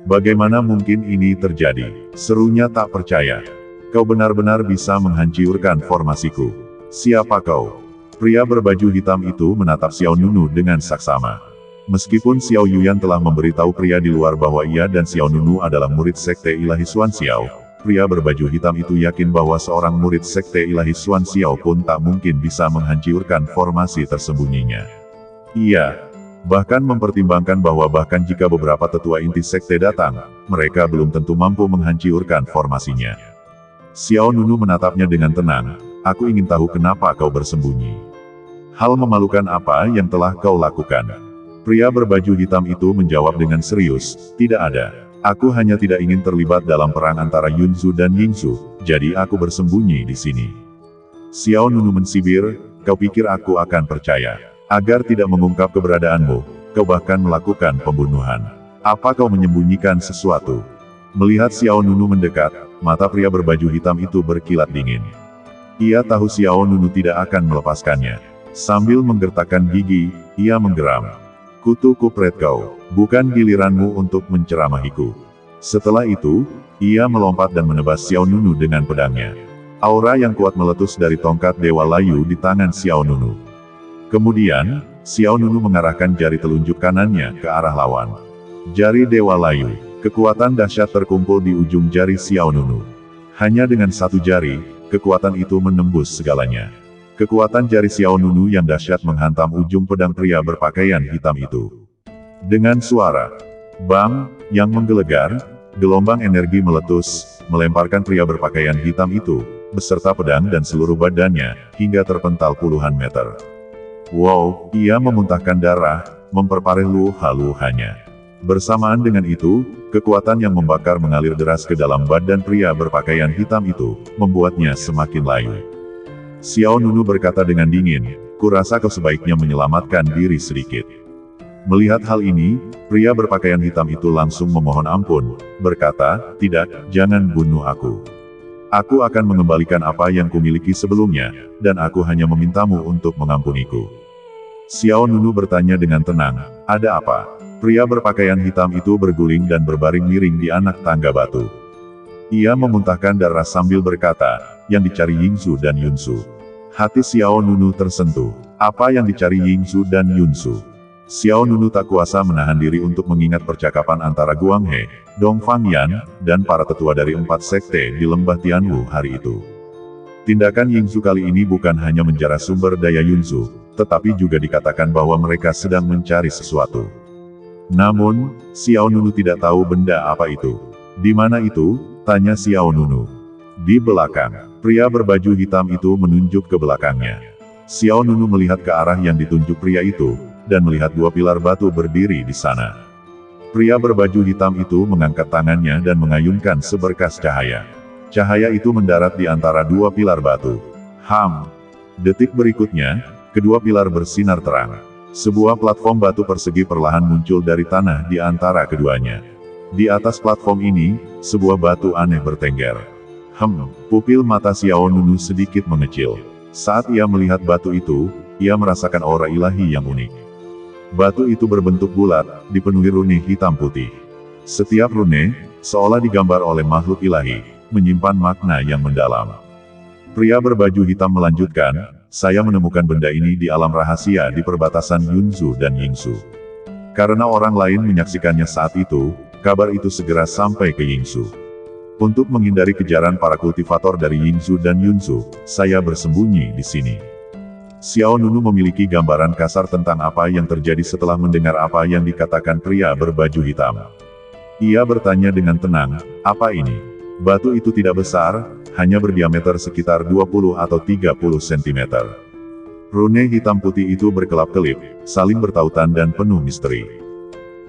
Bagaimana mungkin ini terjadi? Serunya tak percaya. Kau benar-benar bisa menghancurkan formasiku. Siapa kau? Pria berbaju hitam itu menatap Xiao Nunu dengan saksama. Meskipun Xiao Yuyan telah memberitahu pria di luar bahwa ia dan Xiao Nunu adalah murid sekte ilahi Xuan Xiao, pria berbaju hitam itu yakin bahwa seorang murid sekte ilahi Xuan Xiao pun tak mungkin bisa menghancurkan formasi tersembunyinya. Ia bahkan mempertimbangkan bahwa bahkan jika beberapa tetua inti sekte datang, mereka belum tentu mampu menghancurkan formasinya. Xiao Nunu menatapnya dengan tenang, aku ingin tahu kenapa kau bersembunyi. Hal memalukan apa yang telah kau lakukan? Pria berbaju hitam itu menjawab dengan serius, "Tidak ada. Aku hanya tidak ingin terlibat dalam perang antara Yunzu dan Yingzu, jadi aku bersembunyi di sini." Xiao Nunu mensibir, "Kau pikir aku akan percaya? Agar tidak mengungkap keberadaanmu, kau bahkan melakukan pembunuhan. Apa kau menyembunyikan sesuatu?" Melihat Xiao Nunu mendekat, mata pria berbaju hitam itu berkilat dingin. Ia tahu Xiao Nunu tidak akan melepaskannya. Sambil menggertakkan gigi, ia menggeram. "Kutu kupret kau, bukan giliranmu untuk menceramahiku." Setelah itu, ia melompat dan menebas Xiao Nunu dengan pedangnya. Aura yang kuat meletus dari tongkat Dewa Layu di tangan Xiao Nunu. Kemudian, Xiao Nunu mengarahkan jari telunjuk kanannya ke arah lawan. Jari Dewa Layu, kekuatan dahsyat terkumpul di ujung jari Xiao Nunu. Hanya dengan satu jari, kekuatan itu menembus segalanya. Kekuatan jari Xiao Nunu yang dahsyat menghantam ujung pedang pria berpakaian hitam itu. Dengan suara bam yang menggelegar, gelombang energi meletus, melemparkan pria berpakaian hitam itu, beserta pedang dan seluruh badannya, hingga terpental puluhan meter. Wow, ia memuntahkan darah, memperparah luha-luhanya. Bersamaan dengan itu, kekuatan yang membakar mengalir deras ke dalam badan pria berpakaian hitam itu, membuatnya semakin layu. Xiao Nunu berkata dengan dingin, "Kurasa kau sebaiknya menyelamatkan diri sedikit." Melihat hal ini, pria berpakaian hitam itu langsung memohon ampun, berkata, "Tidak, jangan bunuh aku. Aku akan mengembalikan apa yang kumiliki sebelumnya, dan aku hanya memintamu untuk mengampuniku." Xiao Nunu bertanya dengan tenang, "Ada apa?" Pria berpakaian hitam itu berguling dan berbaring miring di anak tangga batu. Ia memuntahkan darah sambil berkata, "Yang dicari Yingzu dan Yunzu." Hati Xiao Nunu tersentuh. Apa yang dicari Yingzu dan Yunzu? Xiao Nunu tak kuasa menahan diri untuk mengingat percakapan antara Guang He, Dong Fangyan, dan para tetua dari 4 sekte di lembah Tianwu hari itu. Tindakan Yingzu kali ini bukan hanya menjara sumber daya Yunzu, tetapi juga dikatakan bahwa mereka sedang mencari sesuatu. Namun, Xiao Nunu tidak tahu benda apa itu. "Di mana itu?" tanya Xiao Nunu. "Di belakang." Pria berbaju hitam itu menunjuk ke belakangnya. Xiao Nunu melihat ke arah yang ditunjuk pria itu, dan melihat 2 pilar batu berdiri di sana. Pria berbaju hitam itu mengangkat tangannya dan mengayunkan seberkas cahaya. Cahaya itu mendarat di antara 2 pilar batu. Detik berikutnya, kedua pilar bersinar terang. Sebuah platform batu persegi perlahan muncul dari tanah di antara keduanya. Di atas platform ini, sebuah batu aneh bertengger. Pupil mata Xiao Nunu sedikit mengecil. Saat ia melihat batu itu, ia merasakan aura ilahi yang unik. Batu itu berbentuk bulat, dipenuhi rune hitam putih. Setiap rune, seolah digambar oleh makhluk ilahi, menyimpan makna yang mendalam. Pria berbaju hitam melanjutkan, "Saya menemukan benda ini di alam rahasia di perbatasan Yunzu dan Yingzu. Karena orang lain menyaksikannya saat itu, kabar itu segera sampai ke Yingzu. Untuk menghindari kejaran para kultivator dari Yingzu dan Yunzu, saya bersembunyi di sini." Xiao Nunu memiliki gambaran kasar tentang apa yang terjadi setelah mendengar apa yang dikatakan pria berbaju hitam. Ia bertanya dengan tenang, "Apa ini?" Batu itu tidak besar, hanya berdiameter sekitar 20 atau 30 cm. Rune hitam putih itu berkelap-kelip, saling bertautan dan penuh misteri.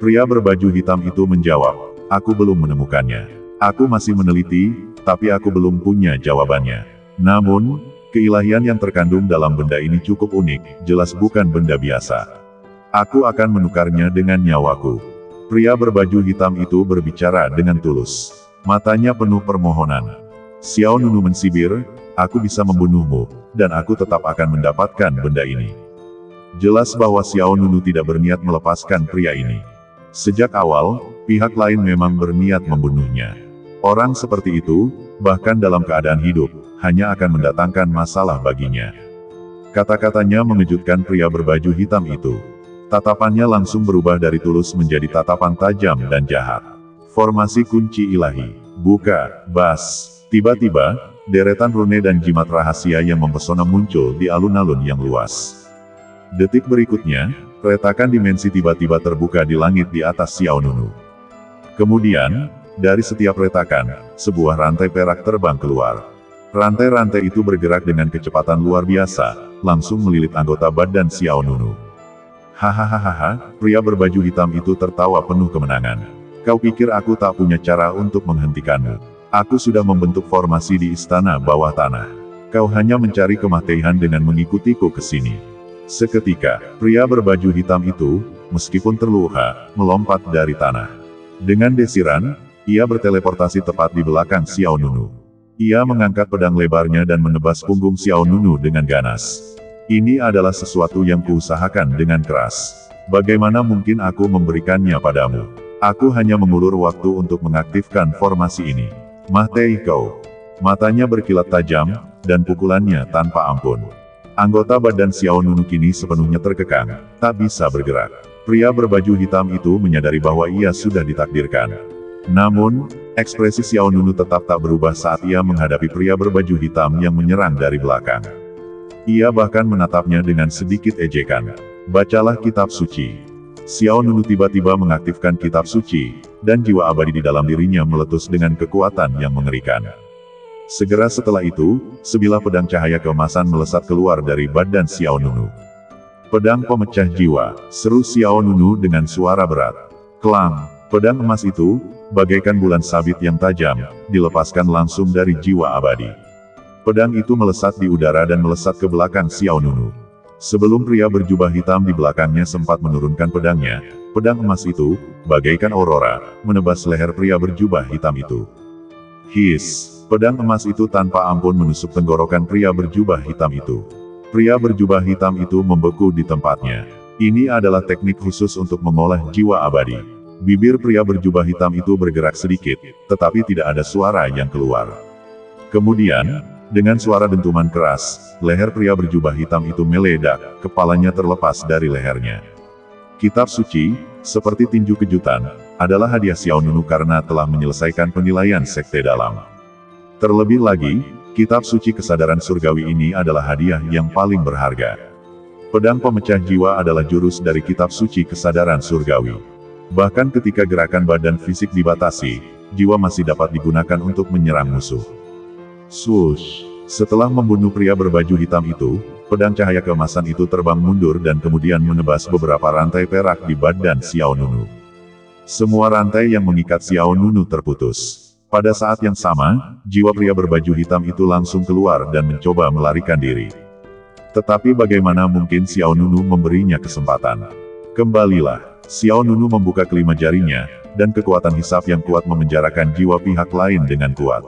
Pria berbaju hitam itu menjawab, "Aku belum menemukannya. Aku masih meneliti, tapi aku belum punya jawabannya. Namun, keilahian yang terkandung dalam benda ini cukup unik, jelas bukan benda biasa. Aku akan menukarnya dengan nyawaku." Pria berbaju hitam itu berbicara dengan tulus. Matanya penuh permohonan. Xiao Nunu mensibir, "Aku bisa membunuhmu, dan aku tetap akan mendapatkan benda ini." Jelas bahwa Xiao Nunu tidak berniat melepaskan pria ini. Sejak awal, pihak lain memang berniat membunuhnya. Orang seperti itu, bahkan dalam keadaan hidup, hanya akan mendatangkan masalah baginya. Kata-katanya mengejutkan pria berbaju hitam itu. Tatapannya langsung berubah dari tulus menjadi tatapan tajam dan jahat. Formasi kunci ilahi. Buka, bas. Tiba-tiba, deretan rune dan jimat rahasia yang mempesona muncul di alun-alun yang luas. Detik berikutnya, retakan dimensi tiba-tiba terbuka di langit di atas Xiao Nunu. Kemudian, dari setiap retakan, sebuah rantai perak terbang keluar. Rantai-rantai itu bergerak dengan kecepatan luar biasa, langsung melilit anggota badan Xiao Nunu. Hahaha, pria berbaju hitam itu tertawa penuh kemenangan. Kau pikir aku tak punya cara untuk menghentikanmu? Aku sudah membentuk formasi di istana bawah tanah. Kau hanya mencari kematian dengan mengikutiku ke sini. Seketika, pria berbaju hitam itu, meskipun terluka, melompat dari tanah. Dengan desiran, ia berteleportasi tepat di belakang Xiao Nunu. Ia mengangkat pedang lebarnya dan menebas punggung Xiao Nunu dengan ganas. Ini adalah sesuatu yang kuusahakan dengan keras. Bagaimana mungkin aku memberikannya padamu? Aku hanya mengulur waktu untuk mengaktifkan formasi ini. Mati kau. Matanya berkilat tajam, dan pukulannya tanpa ampun. Anggota badan Xiao Nunu kini sepenuhnya terkekang, tak bisa bergerak. Pria berbaju hitam itu menyadari bahwa ia sudah ditakdirkan. Namun, ekspresi Xiao Nunu tetap tak berubah saat ia menghadapi pria berbaju hitam yang menyerang dari belakang. Ia bahkan menatapnya dengan sedikit ejekan. Bacalah kitab suci. Xiao Nunu tiba-tiba mengaktifkan kitab suci, dan jiwa abadi di dalam dirinya meletus dengan kekuatan yang mengerikan. Segera setelah itu, sebilah pedang cahaya keemasan melesat keluar dari badan Xiao Nunu. Pedang pemecah jiwa, seru Xiao Nunu dengan suara berat. Klang, pedang emas itu, bagaikan bulan sabit yang tajam, dilepaskan langsung dari jiwa abadi. Pedang itu melesat di udara dan melesat ke belakang Xiao Nunu. Sebelum pria berjubah hitam di belakangnya sempat menurunkan pedangnya, pedang emas itu, bagaikan aurora, menebas leher pria berjubah hitam itu. His! Pedang emas itu tanpa ampun menusuk tenggorokan pria berjubah hitam itu. Pria berjubah hitam itu membeku di tempatnya. Ini adalah teknik khusus untuk mengolah jiwa abadi. Bibir pria berjubah hitam itu bergerak sedikit, tetapi tidak ada suara yang keluar. Kemudian, dengan suara dentuman keras, leher pria berjubah hitam itu meledak, kepalanya terlepas dari lehernya. Kitab suci, seperti tinju kejutan, adalah hadiah Xiao Nunu karena telah menyelesaikan penilaian sekte dalam. Terlebih lagi, kitab suci kesadaran surgawi ini adalah hadiah yang paling berharga. Pedang pemecah jiwa adalah jurus dari kitab suci kesadaran surgawi. Bahkan ketika gerakan badan fisik dibatasi, jiwa masih dapat digunakan untuk menyerang musuh. Swoosh! Setelah membunuh pria berbaju hitam itu, pedang cahaya keemasan itu terbang mundur dan kemudian menebas beberapa rantai perak di badan Xiao Nunu. Semua rantai yang mengikat Xiao Nunu terputus. Pada saat yang sama, jiwa pria berbaju hitam itu langsung keluar dan mencoba melarikan diri. Tetapi bagaimana mungkin Xiao Nunu memberinya kesempatan? Kembalilah. Xiao Nunu membuka kelima jarinya, dan kekuatan hisap yang kuat memenjarakan jiwa pihak lain dengan kuat.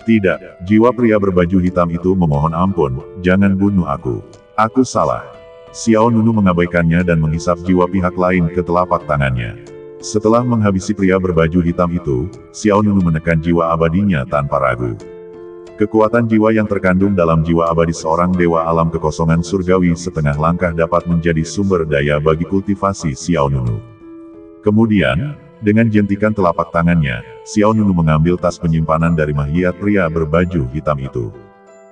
Tidak, jiwa pria berbaju hitam itu memohon ampun, jangan bunuh aku. Aku salah. Xiao Nunu mengabaikannya dan menghisap jiwa pihak lain ke telapak tangannya. Setelah menghabisi pria berbaju hitam itu, Xiao Nunu menekan jiwa abadinya tanpa ragu. Kekuatan jiwa yang terkandung dalam jiwa abadi seorang dewa alam kekosongan surgawi setengah langkah dapat menjadi sumber daya bagi kultivasi Xiao Nunu. Kemudian, dengan jentikan telapak tangannya, Xiao Nunu mengambil tas penyimpanan dari mahiyat pria berbaju hitam itu.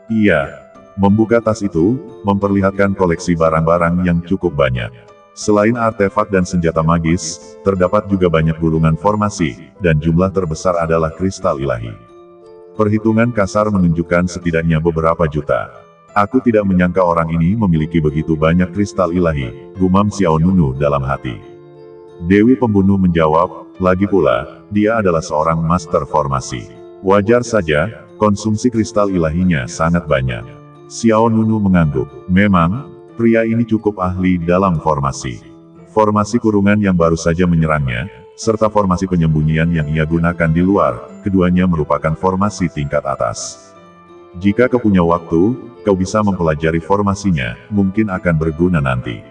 Ia membuka tas itu, memperlihatkan koleksi barang-barang yang cukup banyak. Selain artefak dan senjata magis, terdapat juga banyak gulungan formasi, dan jumlah terbesar adalah kristal ilahi. Perhitungan kasar menunjukkan setidaknya beberapa juta. Aku tidak menyangka orang ini memiliki begitu banyak kristal ilahi, gumam Xiao Nunu dalam hati. Dewi pembunuh menjawab, lagi pula, dia adalah seorang master formasi. Wajar saja, konsumsi kristal ilahinya sangat banyak. Xiao Nunu mengangguk, memang, pria ini cukup ahli dalam formasi. Formasi kurungan yang baru saja menyerangnya, serta formasi penyembunyian yang ia gunakan di luar, keduanya merupakan formasi tingkat atas. Jika kau punya waktu, kau bisa mempelajari formasinya, mungkin akan berguna nanti.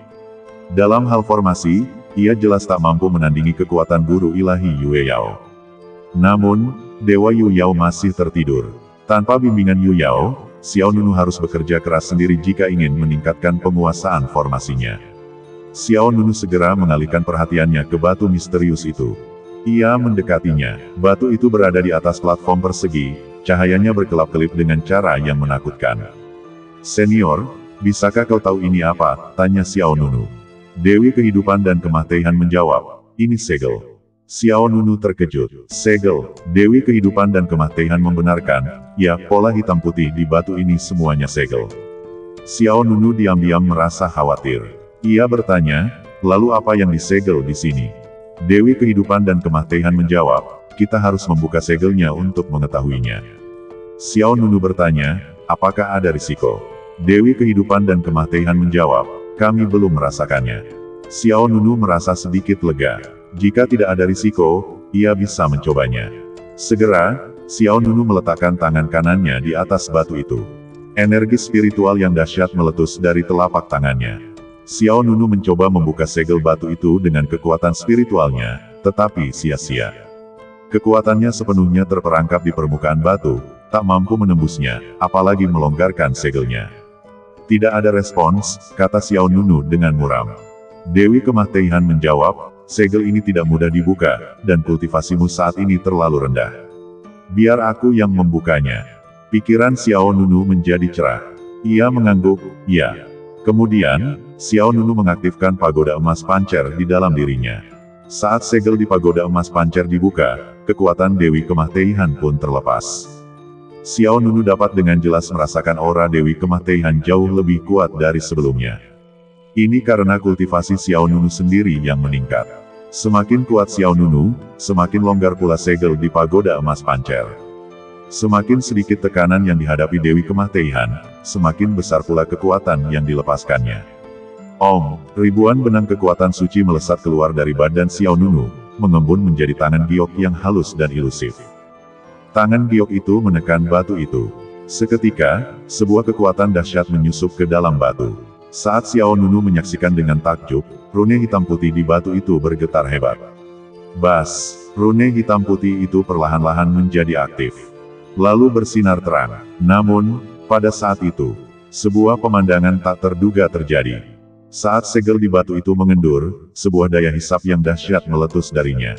Dalam hal formasi, ia jelas tak mampu menandingi kekuatan guru ilahi Yue Yao. Namun, Dewa Yu Yao masih tertidur. Tanpa bimbingan Yu Yao, Xiao Nunu harus bekerja keras sendiri jika ingin meningkatkan penguasaan formasinya. Xiao Nunu segera mengalihkan perhatiannya ke batu misterius itu. Ia mendekatinya. Batu itu berada di atas platform persegi, cahayanya berkelap-kelip dengan cara yang menakutkan. Senior, bisakah kau tahu ini apa? Tanya Xiao Nunu. Dewi Kehidupan dan Kematian menjawab, ini segel. Xiao Nunu terkejut. Segel, Dewi Kehidupan dan Kematian membenarkan, ya, pola hitam putih di batu ini semuanya segel. Xiao Nunu diam-diam merasa khawatir. Ia bertanya, Lalu apa yang disegel di sini? Dewi Kehidupan dan Kematian menjawab, kita harus membuka segelnya untuk mengetahuinya. Xiao Nunu bertanya, apakah ada risiko? Dewi Kehidupan dan Kematian menjawab, kami belum merasakannya. Xiao Nunu merasa sedikit lega. Jika tidak ada risiko, ia bisa mencobanya. Segera, Xiao Nunu meletakkan tangan kanannya di atas batu itu. Energi spiritual yang dahsyat meletus dari telapak tangannya. Xiao Nunu mencoba membuka segel batu itu dengan kekuatan spiritualnya, tetapi sia-sia. Kekuatannya sepenuhnya terperangkap di permukaan batu, tak mampu menembusnya, apalagi melonggarkan segelnya. Tidak ada respons, kata Xiao Nunu dengan muram. Dewi Kematian menjawab, segel ini tidak mudah dibuka, dan kultivasimu saat ini terlalu rendah. Biar aku yang membukanya. Pikiran Xiao Nunu menjadi cerah. Ia mengangguk, ya. Kemudian, Xiao Nunu mengaktifkan pagoda emas pancer di dalam dirinya. Saat segel di pagoda emas pancer dibuka, kekuatan Dewi Kematian pun terlepas. Xiao Nunu dapat dengan jelas merasakan aura Dewi Kematian jauh lebih kuat dari sebelumnya. Ini karena kultivasi Xiao Nunu sendiri yang meningkat. Semakin kuat Xiao Nunu, semakin longgar pula segel di pagoda emas pancer. Semakin sedikit tekanan yang dihadapi Dewi Kematian, semakin besar pula kekuatan yang dilepaskannya. Om, ribuan benang kekuatan suci melesat keluar dari badan Xiao Nunu, mengembun menjadi tangan giok yang halus dan ilusif. Tangan giok itu menekan batu itu. Seketika, sebuah kekuatan dahsyat menyusup ke dalam batu. Saat Xiao Nunu menyaksikan dengan takjub, rune hitam putih di batu itu bergetar hebat. Bas, rune hitam putih itu perlahan-lahan menjadi aktif. Lalu bersinar terang. Namun, pada saat itu, sebuah pemandangan tak terduga terjadi. Saat segel di batu itu mengendur, sebuah daya hisap yang dahsyat meletus darinya.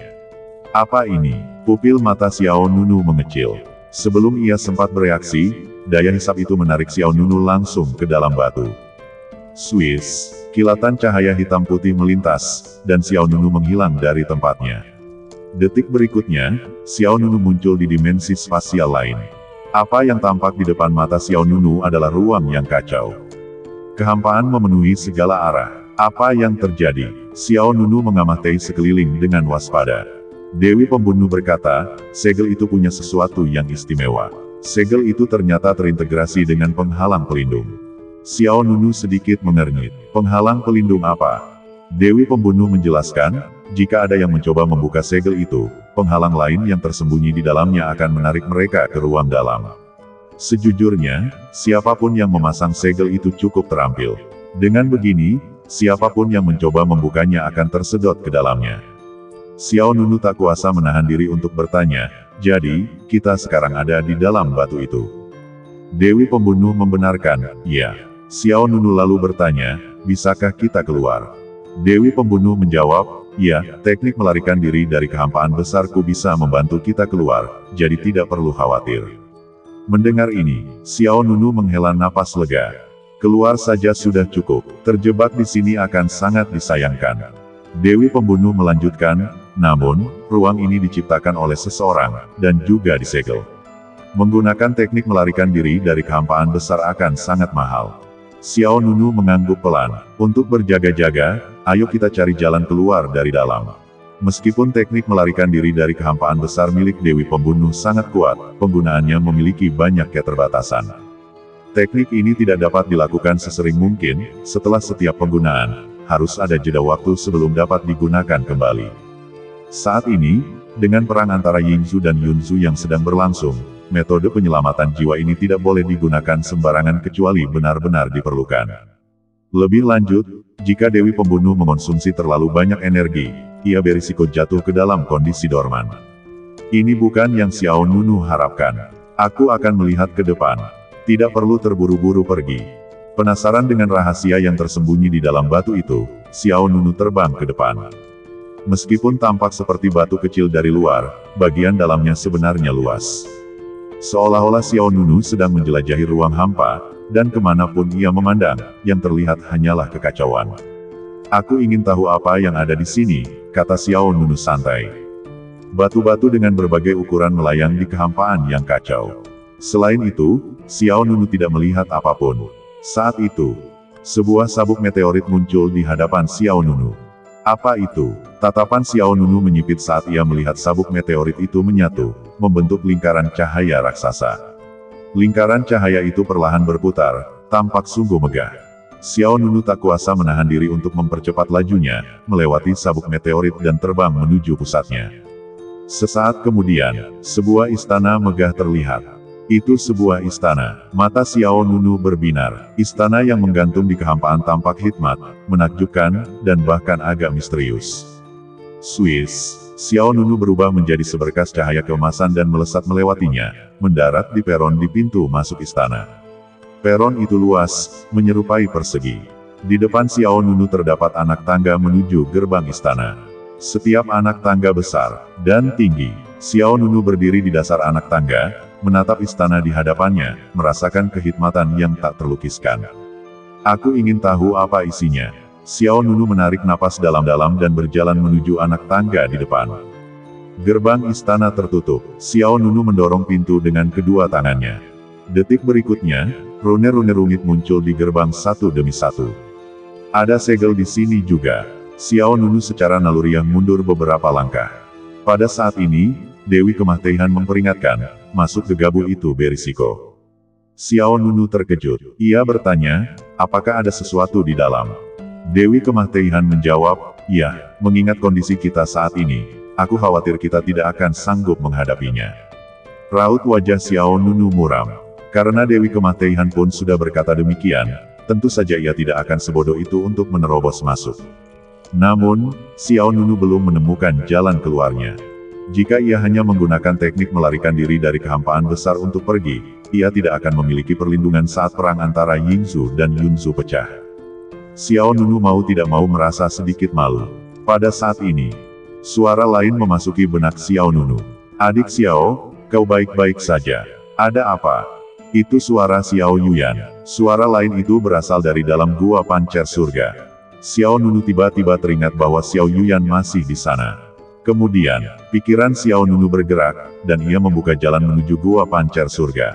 Apa ini? Pupil mata Xiao Nunu mengecil. Sebelum ia sempat bereaksi, daya hisap itu menarik Xiao Nunu langsung ke dalam batu. Swiss, kilatan cahaya hitam putih melintas, dan Xiao Nunu menghilang dari tempatnya. Detik berikutnya, Xiao Nunu muncul di dimensi spasial lain. Apa yang tampak di depan mata Xiao Nunu adalah ruang yang kacau. Kehampaan memenuhi segala arah. Apa yang terjadi? Xiao Nunu mengamati sekeliling dengan waspada. Dewi Pembunuh berkata, segel itu punya sesuatu yang istimewa. Segel itu ternyata terintegrasi dengan penghalang pelindung. Xiao Nunu sedikit mengernyit. Penghalang pelindung apa? Dewi Pembunuh menjelaskan, jika ada yang mencoba membuka segel itu, penghalang lain yang tersembunyi di dalamnya akan menarik mereka ke ruang dalam. Sejujurnya, siapapun yang memasang segel itu cukup terampil. Dengan begini, siapapun yang mencoba membukanya akan tersedot ke dalamnya. Xiao Nunu tak kuasa menahan diri untuk bertanya, jadi, kita sekarang ada di dalam batu itu. Dewi Pembunuh membenarkan, ya. Xiao Nunu lalu bertanya, bisakah kita keluar? Dewi Pembunuh menjawab, ya, teknik melarikan diri dari kehampaan besarku bisa membantu kita keluar, jadi tidak perlu khawatir. Mendengar ini, Xiao Nunu menghela napas lega. Keluar saja sudah cukup, terjebak di sini akan sangat disayangkan. Dewi Pembunuh melanjutkan, namun, ruang ini diciptakan oleh seseorang, dan juga disegel. Menggunakan teknik melarikan diri dari kehampaan besar akan sangat mahal. Xiao Nunu mengangguk pelan. Untuk berjaga-jaga, ayo kita cari jalan keluar dari dalam. Meskipun teknik melarikan diri dari kehampaan besar milik Dewi Pembunuh sangat kuat, penggunaannya memiliki banyak keterbatasan. Teknik ini tidak dapat dilakukan sesering mungkin, setelah setiap penggunaan, harus ada jeda waktu sebelum dapat digunakan kembali. Saat ini, dengan perang antara Yingzu dan Yunzu yang sedang berlangsung, metode penyelamatan jiwa ini tidak boleh digunakan sembarangan kecuali benar-benar diperlukan. Lebih lanjut, jika Dewi Pembunuh mengonsumsi terlalu banyak energi, ia berisiko jatuh ke dalam kondisi dorman. Ini bukan yang Xiao Nunu harapkan. Aku akan melihat ke depan. Tidak perlu terburu-buru pergi. Penasaran dengan rahasia yang tersembunyi di dalam batu itu, Xiao Nunu terbang ke depan. Meskipun tampak seperti batu kecil dari luar, bagian dalamnya sebenarnya luas. Seolah-olah Xiao Nunu sedang menjelajahi ruang hampa, dan kemanapun ia memandang, yang terlihat hanyalah kekacauan. Aku ingin tahu apa yang ada di sini, kata Xiao Nunu santai. Batu-batu dengan berbagai ukuran melayang di kehampaan yang kacau. Selain itu, Xiao Nunu tidak melihat apapun. Saat itu, sebuah sabuk meteorit muncul di hadapan Xiao Nunu. Apa itu? Tatapan Xiao Nunu menyipit saat ia melihat sabuk meteorit itu menyatu, membentuk lingkaran cahaya raksasa. Lingkaran cahaya itu perlahan berputar, tampak sungguh megah. Xiao Nunu tak kuasa menahan diri untuk mempercepat lajunya, melewati sabuk meteorit dan terbang menuju pusatnya. Sesaat kemudian, sebuah istana megah terlihat. Itu sebuah istana. Mata Xiao Nunu berbinar. Istana yang menggantung di kehampaan tampak hikmat, menakjubkan, dan bahkan agak misterius. Swiss, Xiao Nunu berubah menjadi seberkas cahaya keemasan dan melesat melewatinya, mendarat di peron di pintu masuk istana. Peron itu luas, menyerupai persegi. Di depan Xiao Nunu terdapat anak tangga menuju gerbang istana. Setiap anak tangga besar dan tinggi. Xiao Nunu berdiri di dasar anak tangga, menatap istana di hadapannya, merasakan kehikmatan yang tak terlukiskan. Aku ingin tahu apa isinya. Xiao Nunu menarik napas dalam-dalam dan berjalan menuju anak tangga di depan. Gerbang istana tertutup. Xiao Nunu mendorong pintu dengan kedua tangannya. Detik berikutnya, rune-rune rumit muncul di gerbang satu demi satu. Ada segel di sini juga. Xiao Nunu secara naluriah mundur beberapa langkah. Pada saat ini, Dewi Kemah-Teihan memperingatkan, masuk ke gabung itu berisiko. Xiao Nunu terkejut. Ia bertanya, apakah ada sesuatu di dalam? Dewi Kemah-Teihan menjawab, ya, mengingat kondisi kita saat ini, aku khawatir kita tidak akan sanggup menghadapinya. Raut wajah Xiao Nunu muram. Karena Dewi Kemah-Teihan pun sudah berkata demikian, tentu saja ia tidak akan sebodoh itu untuk menerobos masuk. Namun, Xiao Nunu belum menemukan jalan keluarnya. Jika ia hanya menggunakan teknik melarikan diri dari kehampaan besar untuk pergi, ia tidak akan memiliki perlindungan saat perang antara Yingzu dan Yunzu pecah. Xiao Nunu mau tidak mau merasa sedikit malu. Pada saat ini, suara lain memasuki benak Xiao Nunu. Adik Xiao, kau baik-baik saja. Ada apa? Itu suara Xiao Yuyan. Suara lain itu berasal dari dalam gua pancer surga. Xiao Nunu tiba-tiba teringat bahwa Xiao Yuyan masih di sana. Kemudian, pikiran Xiao Nunu bergerak, dan ia membuka jalan menuju gua pancer surga.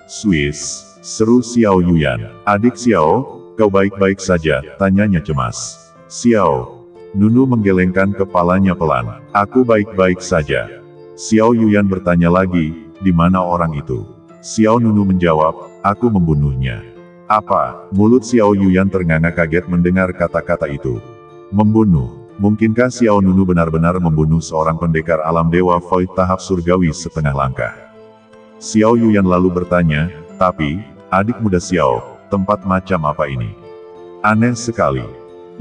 Swiss, seru Xiao Yuyan. Adik Xiao, kau baik-baik saja, tanyanya cemas. Xiao Nunu menggelengkan kepalanya pelan. Aku baik-baik saja. Xiao Yuyan bertanya lagi, di mana orang itu? Xiao Nunu menjawab, aku membunuhnya. Apa? Mulut Xiao Yuyan ternganga kaget mendengar kata-kata itu. Membunuh. Mungkinkah Xiao Nunu benar-benar membunuh seorang pendekar alam dewa void tahap surgawi setengah langkah? Xiao Yuyan lalu bertanya, tapi, adik muda Xiao, tempat macam apa ini? Aneh sekali.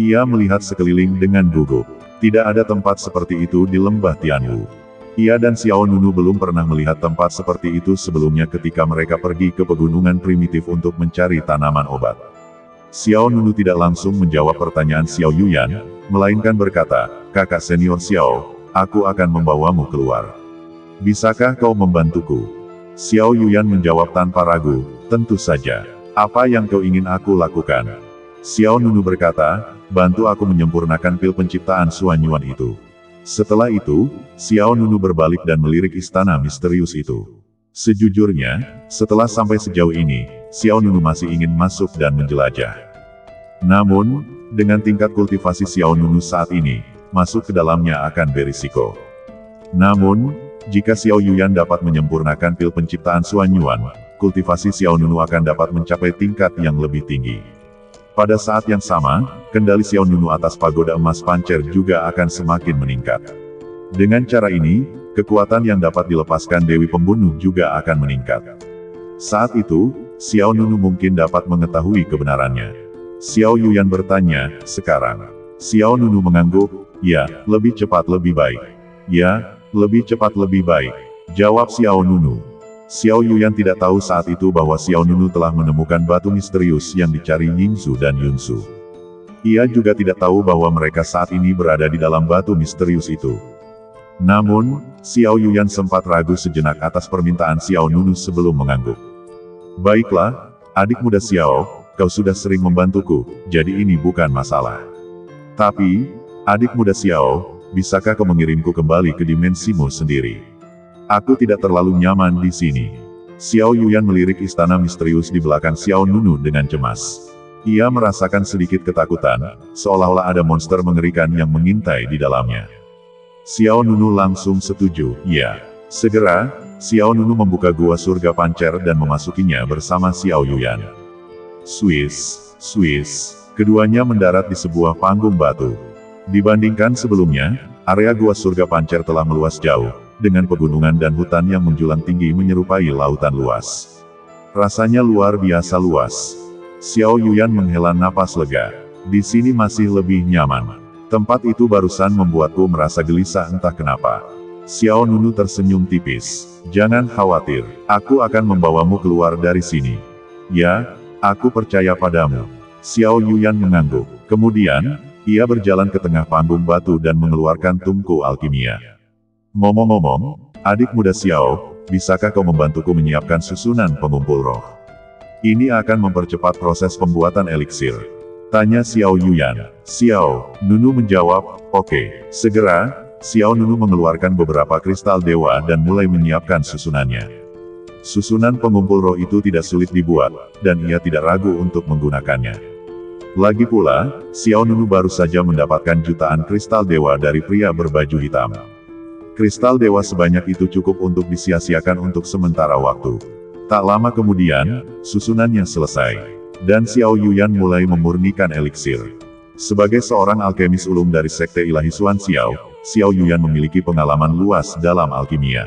Ia melihat sekeliling dengan gugup. Tidak ada tempat seperti itu di lembah Tianwu. Ia dan Xiao Nunu belum pernah melihat tempat seperti itu sebelumnya ketika mereka pergi ke pegunungan primitif untuk mencari tanaman obat. Xiao Nunu tidak langsung menjawab pertanyaan Xiao Yuyan, melainkan berkata, kakak senior Xiao, aku akan membawamu keluar. Bisakah kau membantuku? Xiao Yuyan menjawab tanpa ragu, tentu saja. Apa yang kau ingin aku lakukan? Xiao Nunu berkata, bantu aku menyempurnakan pil penciptaan Suanyuan itu. Setelah itu, Xiao Nunu berbalik dan melirik istana misterius itu. Sejujurnya, setelah sampai sejauh ini, Xiao Nunu masih ingin masuk dan menjelajah. Namun, dengan tingkat kultivasi Xiao Nunu saat ini, masuk ke dalamnya akan berisiko. Namun, jika Xiao Yuyan dapat menyempurnakan pil penciptaan Suanyuan, kultivasi Xiao Nunu akan dapat mencapai tingkat yang lebih tinggi. Pada saat yang sama, kendali Xiao Nunu atas pagoda emas pancer juga akan semakin meningkat. Dengan cara ini, kekuatan yang dapat dilepaskan Dewi Pembunuh juga akan meningkat. Saat itu, Xiao Nunu mungkin dapat mengetahui kebenarannya. Xiao Yuyan bertanya, sekarang. Xiao Nunu mengangguk, ya, lebih cepat lebih baik. Ya, lebih cepat lebih baik. Jawab Xiao Nunu. Xiao Yuyan tidak tahu saat itu bahwa Xiao Nunu telah menemukan batu misterius yang dicari Yingzu dan Yunzu. Ia juga tidak tahu bahwa mereka saat ini berada di dalam batu misterius itu. Namun, Xiao Yuyan sempat ragu sejenak atas permintaan Xiao Nunu sebelum mengangguk. Baiklah, adik muda Xiao, kau sudah sering membantuku, jadi ini bukan masalah. Tapi, adik muda Xiao, bisakah kau mengirimku kembali ke dimensimu sendiri? Aku tidak terlalu nyaman di sini. Xiao Yuyan melirik istana misterius di belakang Xiao Nunu dengan cemas. Ia merasakan sedikit ketakutan, seolah-olah ada monster mengerikan yang mengintai di dalamnya. Xiao Nunu langsung setuju, ya. Segera, Xiao Nunu membuka gua surga pancer dan memasukinya bersama Xiao Yuyan. Swiss, keduanya mendarat di sebuah panggung batu. Dibandingkan sebelumnya, area gua surga pancer telah meluas jauh, dengan pegunungan dan hutan yang menjulang tinggi menyerupai lautan luas. Rasanya luar biasa luas. Xiao Yuyan menghela napas lega. Di sini masih lebih nyaman. Tempat itu barusan membuatku merasa gelisah entah kenapa. Xiao Nunu tersenyum tipis. Jangan khawatir, aku akan membawamu keluar dari sini. Ya, aku percaya padamu. Xiao Yuyan mengangguk. Kemudian, ia berjalan ke tengah panggung batu dan mengeluarkan tungku alkimia. Ngomong-ngomong, adik muda Xiao, bisakah kau membantuku menyiapkan susunan pengumpul roh? Ini akan mempercepat proses pembuatan eliksir. Tanya Xiao Yuyan. Xiao Nunu menjawab, oke. Segera, Xiao Nunu mengeluarkan beberapa kristal dewa dan mulai menyiapkan susunannya. Susunan pengumpul roh itu tidak sulit dibuat, dan ia tidak ragu untuk menggunakannya. Lagi pula, Xiao Nunu baru saja mendapatkan jutaan kristal dewa dari pria berbaju hitam. Kristal dewa sebanyak itu cukup untuk disia-siakan untuk sementara waktu. Tak lama kemudian, susunannya selesai. Dan Xiao Yuyan mulai memurnikan eliksir. Sebagai seorang alkemis ulung dari Sekte Ilahi Xuan Xiao, Xiao Yuyan memiliki pengalaman luas dalam alkimia.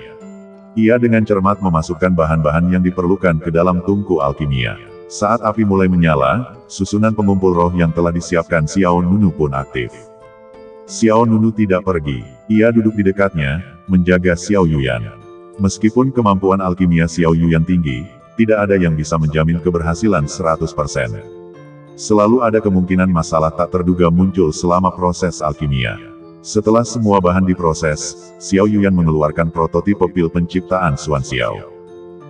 Ia dengan cermat memasukkan bahan-bahan yang diperlukan ke dalam tungku alkimia. Saat api mulai menyala, susunan pengumpul roh yang telah disiapkan Xiao Nunu pun aktif. Xiao Nunu tidak pergi. Ia duduk di dekatnya, menjaga Xiao Yuyan. Meskipun kemampuan alkimia Xiao Yuyan tinggi, tidak ada yang bisa menjamin keberhasilan 100%. Selalu ada kemungkinan masalah tak terduga muncul selama proses alkimia. Setelah semua bahan diproses, Xiao Yuyan mengeluarkan prototipe pil penciptaan Xuan Xiao.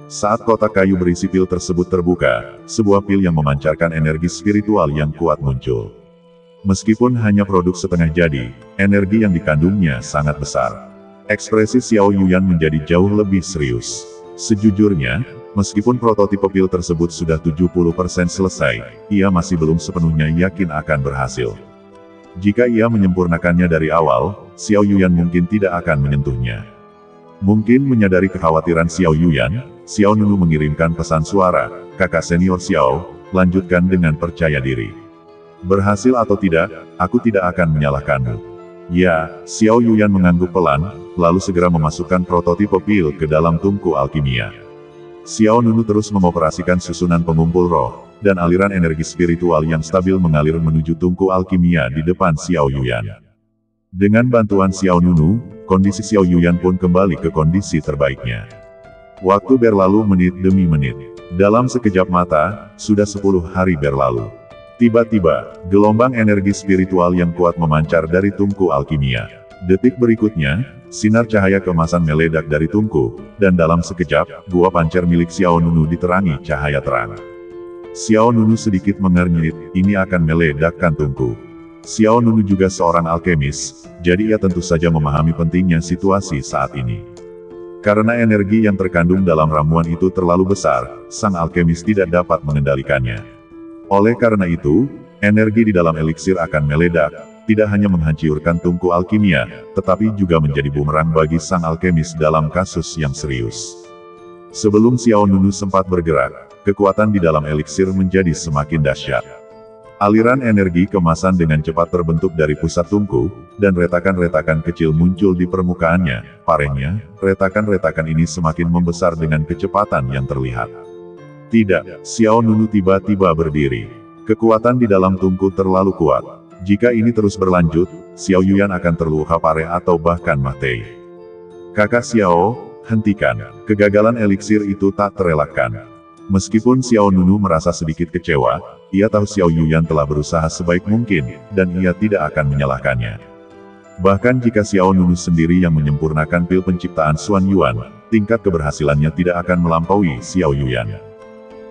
Saat kotak kayu berisi pil tersebut terbuka, sebuah pil yang memancarkan energi spiritual yang kuat muncul. Meskipun hanya produk setengah jadi, energi yang dikandungnya sangat besar. Ekspresi Xiao Yuyan menjadi jauh lebih serius. Sejujurnya, meskipun prototipe pil tersebut sudah 70% selesai, ia masih belum sepenuhnya yakin akan berhasil. Jika ia menyempurnakannya dari awal, Xiao Yuyan mungkin tidak akan menyentuhnya. Mungkin menyadari kekhawatiran Xiao Yuyan, Xiao Nunu mengirimkan pesan suara, kakak senior Xiao, lanjutkan dengan percaya diri. Berhasil atau tidak, aku tidak akan menyalahkanmu. Ya, Xiao Yuyan mengangguk pelan, lalu segera memasukkan prototipe pil ke dalam tungku alkimia. Xiao Nunu terus mengoperasikan susunan pengumpul roh, dan aliran energi spiritual yang stabil mengalir menuju tungku alkimia di depan Xiao Yuyan. Dengan bantuan Xiao Nunu, kondisi Xiao Yuyan pun kembali ke kondisi terbaiknya. Waktu berlalu menit demi menit. Dalam sekejap mata, sudah 10 hari berlalu. Tiba-tiba, gelombang energi spiritual yang kuat memancar dari tungku alkimia. Detik berikutnya, sinar cahaya keemasan meledak dari tungku, dan dalam sekejap, gua pancer milik Xiao Nunu diterangi cahaya terang. Xiao Nunu sedikit mengernyit, ini akan meledakkan tungku. Xiao Nunu juga seorang alkemis, jadi ia tentu saja memahami pentingnya situasi saat ini. Karena energi yang terkandung dalam ramuan itu terlalu besar, sang alkemis tidak dapat mengendalikannya. Oleh karena itu, energi di dalam eliksir akan meledak, tidak hanya menghancurkan tungku alkimia, tetapi juga menjadi bumerang bagi sang alkemis dalam kasus yang serius. Sebelum Xiao Nunu sempat bergerak, kekuatan di dalam eliksir menjadi semakin dahsyat. Aliran energi kemasan dengan cepat terbentuk dari pusat tungku, dan retakan-retakan kecil muncul di permukaannya. Parehnya, retakan-retakan ini semakin membesar dengan kecepatan yang terlihat. Tidak, Xiao Nunu tiba-tiba berdiri. Kekuatan di dalam tungku terlalu kuat. Jika ini terus berlanjut, Xiao Yuyan akan terluka parah atau bahkan mati. Kakak Xiao, hentikan. Kegagalan eliksir itu tak terelakkan. Meskipun Xiao Nunu merasa sedikit kecewa, ia tahu Xiao Yuyan telah berusaha sebaik mungkin, dan ia tidak akan menyalahkannya. Bahkan jika Xiao Nunu sendiri yang menyempurnakan pil penciptaan Xuan Yuan, tingkat keberhasilannya tidak akan melampaui Xiao Yuyan.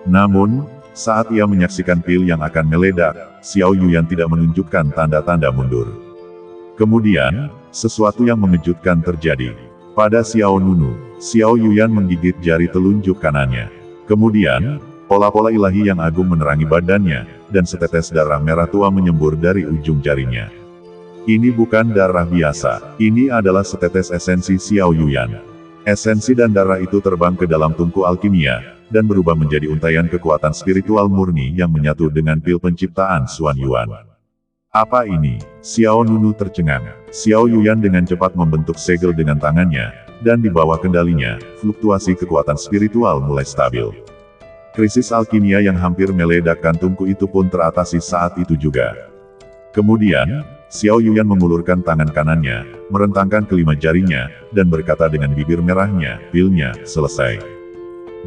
Namun, saat ia menyaksikan pil yang akan meledak, Xiao Yuyan tidak menunjukkan tanda-tanda mundur. Kemudian, sesuatu yang mengejutkan terjadi. Pada Xiao Nunu, Xiao Yuyan menggigit jari telunjuk kanannya. Kemudian, Pola-pola ilahi yang agung menerangi badannya, dan setetes darah merah tua menyembur dari ujung jarinya. Ini bukan darah biasa, ini adalah setetes esensi Xiao Yuyan. Esensi dan darah itu terbang ke dalam tungku alkimia, dan berubah menjadi untaian kekuatan spiritual murni yang menyatu dengan pil penciptaan Xuan Yuan. Apa ini? Xiao Nunu tercengang. Xiao Yuyan dengan cepat membentuk segel dengan tangannya, dan di bawah kendalinya, fluktuasi kekuatan spiritual mulai stabil. Krisis alkimia yang hampir meledakkan tungku itu pun teratasi saat itu juga. Kemudian, Xiao Yuyan mengulurkan tangan kanannya, merentangkan kelima jarinya, dan berkata dengan bibir merahnya, "Pilnya selesai."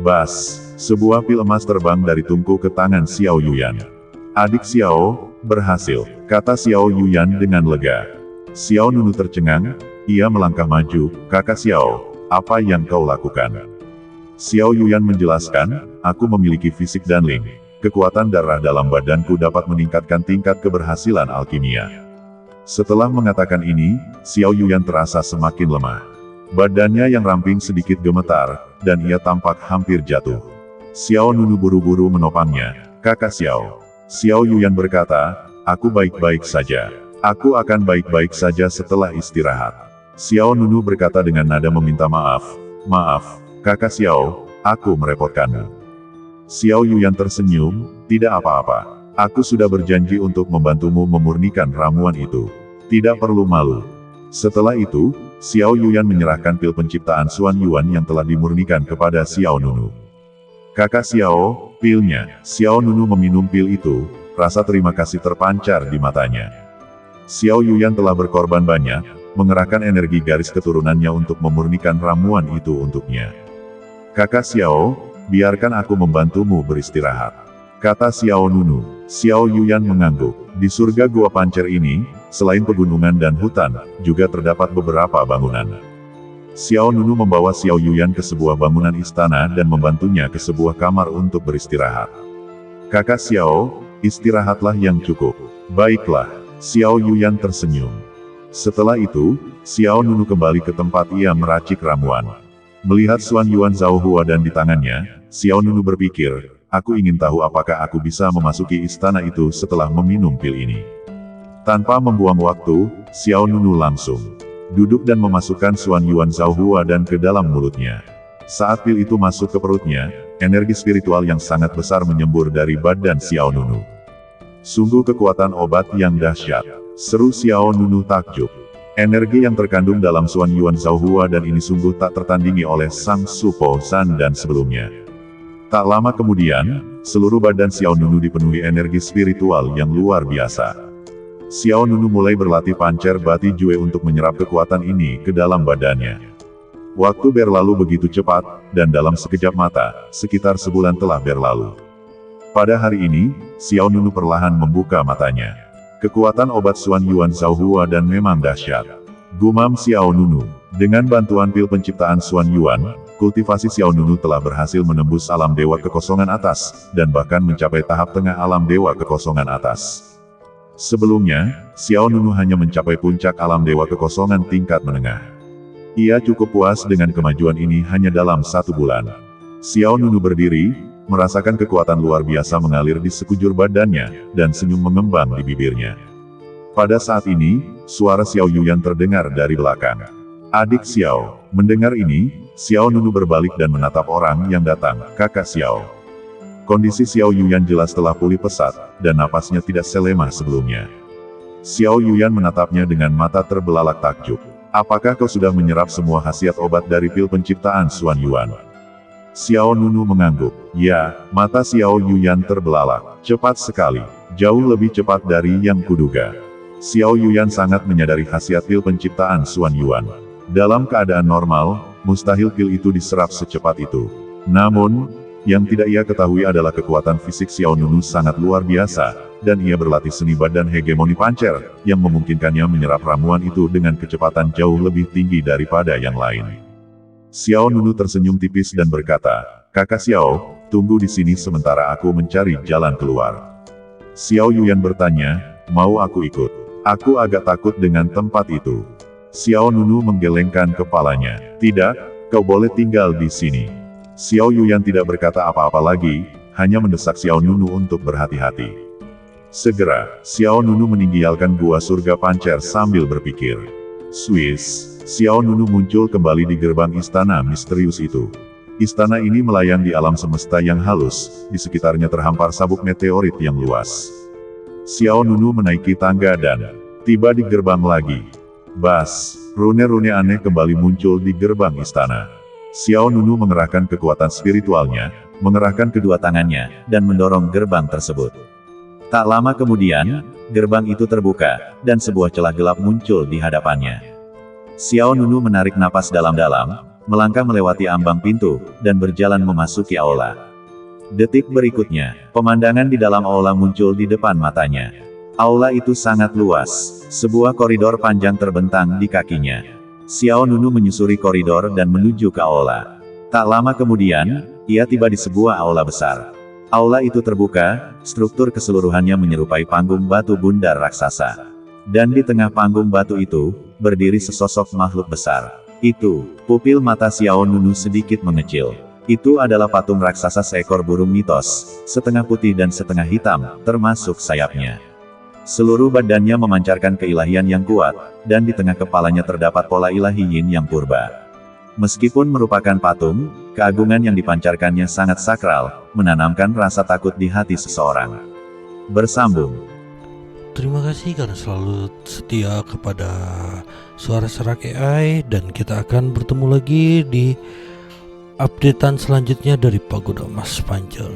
Bas, sebuah pil emas terbang dari tungku ke tangan Xiao Yuyan. "Adik Xiao, berhasil," kata Xiao Yuyan dengan lega. Xiao Nunu tercengang, ia melangkah maju, "Kakak Xiao, apa yang kau lakukan?" Xiao Yuyan menjelaskan, "Aku memiliki fisik Danling. Kekuatan darah dalam badanku dapat meningkatkan tingkat keberhasilan alkimia." Setelah mengatakan ini, Xiao Yuyan terasa semakin lemah. Badannya yang ramping sedikit gemetar, dan ia tampak hampir jatuh. Xiao Nunu buru-buru menopangnya, "Kakak Xiao." Xiao Yuyan berkata, "Aku baik-baik saja. Aku akan baik-baik saja setelah istirahat." Xiao Nunu berkata dengan nada meminta maaf, "Maaf, Kakak Xiao, aku merepotkanmu." Xiao Yuyan tersenyum, "Tidak apa-apa. Aku sudah berjanji untuk membantumu memurnikan ramuan itu. Tidak perlu malu." Setelah itu, Xiao Yuyan menyerahkan pil penciptaan Xuan Yuan yang telah dimurnikan kepada Xiao Nunu. "Kakak Xiao, pilnya." Xiao Nunu meminum pil itu, rasa terima kasih terpancar di matanya. Xiao Yuyan telah berkorban banyak, mengerahkan energi garis keturunannya untuk memurnikan ramuan itu untuknya. "Kakak Xiao, biarkan aku membantumu beristirahat," kata Xiao Nunu. Xiao Yuyan mengangguk. Di surga Gua Pancer ini, selain pegunungan dan hutan, juga terdapat beberapa bangunan. Xiao Nunu membawa Xiao Yuyan ke sebuah bangunan istana dan membantunya ke sebuah kamar untuk beristirahat. "Kakak Xiao, istirahatlah yang cukup." "Baiklah." Xiao Yuyan tersenyum. Setelah itu, Xiao Nunu kembali ke tempat ia meracik ramuan. Melihat Xuan Yuan Zhao Hua dan di tangannya, Xiao Nunu berpikir, "Aku ingin tahu apakah aku bisa memasuki istana itu setelah meminum pil ini." Tanpa membuang waktu, Xiao Nunu langsung duduk dan memasukkan Xuan Yuan Zhao Hua dan ke dalam mulutnya. Saat pil itu masuk ke perutnya, energi spiritual yang sangat besar menyembur dari badan Xiao Nunu. "Sungguh kekuatan obat yang dahsyat," seru Xiao Nunu takjub. Energi yang terkandung dalam Xuan Yuan Zhao Hua dan ini sungguh tak tertandingi oleh Sang Su Po San dan sebelumnya. Tak lama kemudian, seluruh badan Xiao Nunu dipenuhi energi spiritual yang luar biasa. Xiao Nunu mulai berlatih pancer bati jue untuk menyerap kekuatan ini ke dalam badannya. Waktu berlalu begitu cepat, dan dalam sekejap mata, sekitar sebulan telah berlalu. Pada hari ini, Xiao Nunu perlahan membuka matanya. Kekuatan obat Xuan Yuan Zhao Hua dan memang dahsyat. Gumam Xiao Nunu. Dengan bantuan pil penciptaan Xuan Yuan, kultivasi Xiao Nunu telah berhasil menembus alam dewa kekosongan atas, dan bahkan mencapai tahap tengah alam dewa kekosongan atas. Sebelumnya, Xiao Nunu hanya mencapai puncak alam dewa kekosongan tingkat menengah. Ia cukup puas dengan kemajuan ini hanya dalam 1 bulan. Xiao Nunu berdiri, merasakan kekuatan luar biasa mengalir di sekujur badannya, dan senyum mengembang di bibirnya. Pada saat ini, suara Xiao Yuyan terdengar dari belakang. "Adik Xiao." Mendengar ini, Xiao Nunu berbalik dan menatap orang yang datang, "Kakak Xiao." Kondisi Xiao Yuyan jelas telah pulih pesat, dan napasnya tidak selemah sebelumnya. Xiao Yuyan menatapnya dengan mata terbelalak takjub. "Apakah kau sudah menyerap semua khasiat obat dari pil penciptaan Xuan Yuan?" Xiao Nunu mengangguk. "Ya." Mata Xiao Yuyan terbelalak. "Cepat sekali. Jauh lebih cepat dari yang kuduga." Xiao Yuyan sangat menyadari khasiat pil penciptaan Xuan Yuan. Dalam keadaan normal, mustahil pil itu diserap secepat itu. Namun, yang tidak ia ketahui adalah kekuatan fisik Xiao Nunu sangat luar biasa, dan ia berlatih seni badan hegemoni pancer, yang memungkinkannya menyerap ramuan itu dengan kecepatan jauh lebih tinggi daripada yang lain. Xiao Nunu tersenyum tipis dan berkata, "Kakak Xiao, tunggu di sini sementara aku mencari jalan keluar." Xiao Yuyan bertanya, "Mau aku ikut? Aku agak takut dengan tempat itu." Xiao Nunu menggelengkan kepalanya. "Tidak, kau boleh tinggal di sini." Xiao Yuyan tidak berkata apa-apa lagi, hanya mendesak Xiao Nunu untuk berhati-hati. Segera, Xiao Nunu meninggalkan gua surga pancer sambil berpikir. Swiss, Xiao Nunu muncul kembali di gerbang istana misterius itu. Istana ini melayang di alam semesta yang halus, di sekitarnya terhampar sabuk meteorit yang luas. Xiao Nunu menaiki tangga dan tiba di gerbang lagi. Bas, rune-rune aneh kembali muncul di gerbang istana. Xiao Nunu mengerahkan kekuatan spiritualnya, mengerahkan kedua tangannya, dan mendorong gerbang tersebut. Tak lama kemudian, gerbang itu terbuka, dan sebuah celah gelap muncul di hadapannya. Xiao Nunu menarik napas dalam-dalam, melangkah melewati ambang pintu, dan berjalan memasuki aula. Detik berikutnya, pemandangan di dalam aula muncul di depan matanya. Aula itu sangat luas, sebuah koridor panjang terbentang di kakinya. Xiao Nunu menyusuri koridor dan menuju ke aula. Tak lama kemudian, ia tiba di sebuah aula besar. Aula itu terbuka, struktur keseluruhannya menyerupai panggung batu bundar raksasa. Dan di tengah panggung batu itu, berdiri sesosok makhluk besar. Itu, pupil mata Xiao Nunu sedikit mengecil. Itu adalah patung raksasa seekor burung mitos, setengah putih dan setengah hitam, termasuk sayapnya. Seluruh badannya memancarkan keilahian yang kuat, dan di tengah kepalanya terdapat pola ilahi yin yang purba. Meskipun merupakan patung, keagungan yang dipancarkannya sangat sakral, menanamkan rasa takut di hati seseorang. Bersambung. Terima kasih karena selalu setia kepada Suara Serak AI, dan kita akan bertemu lagi di updatean selanjutnya dari Pagoda Mas Pancer.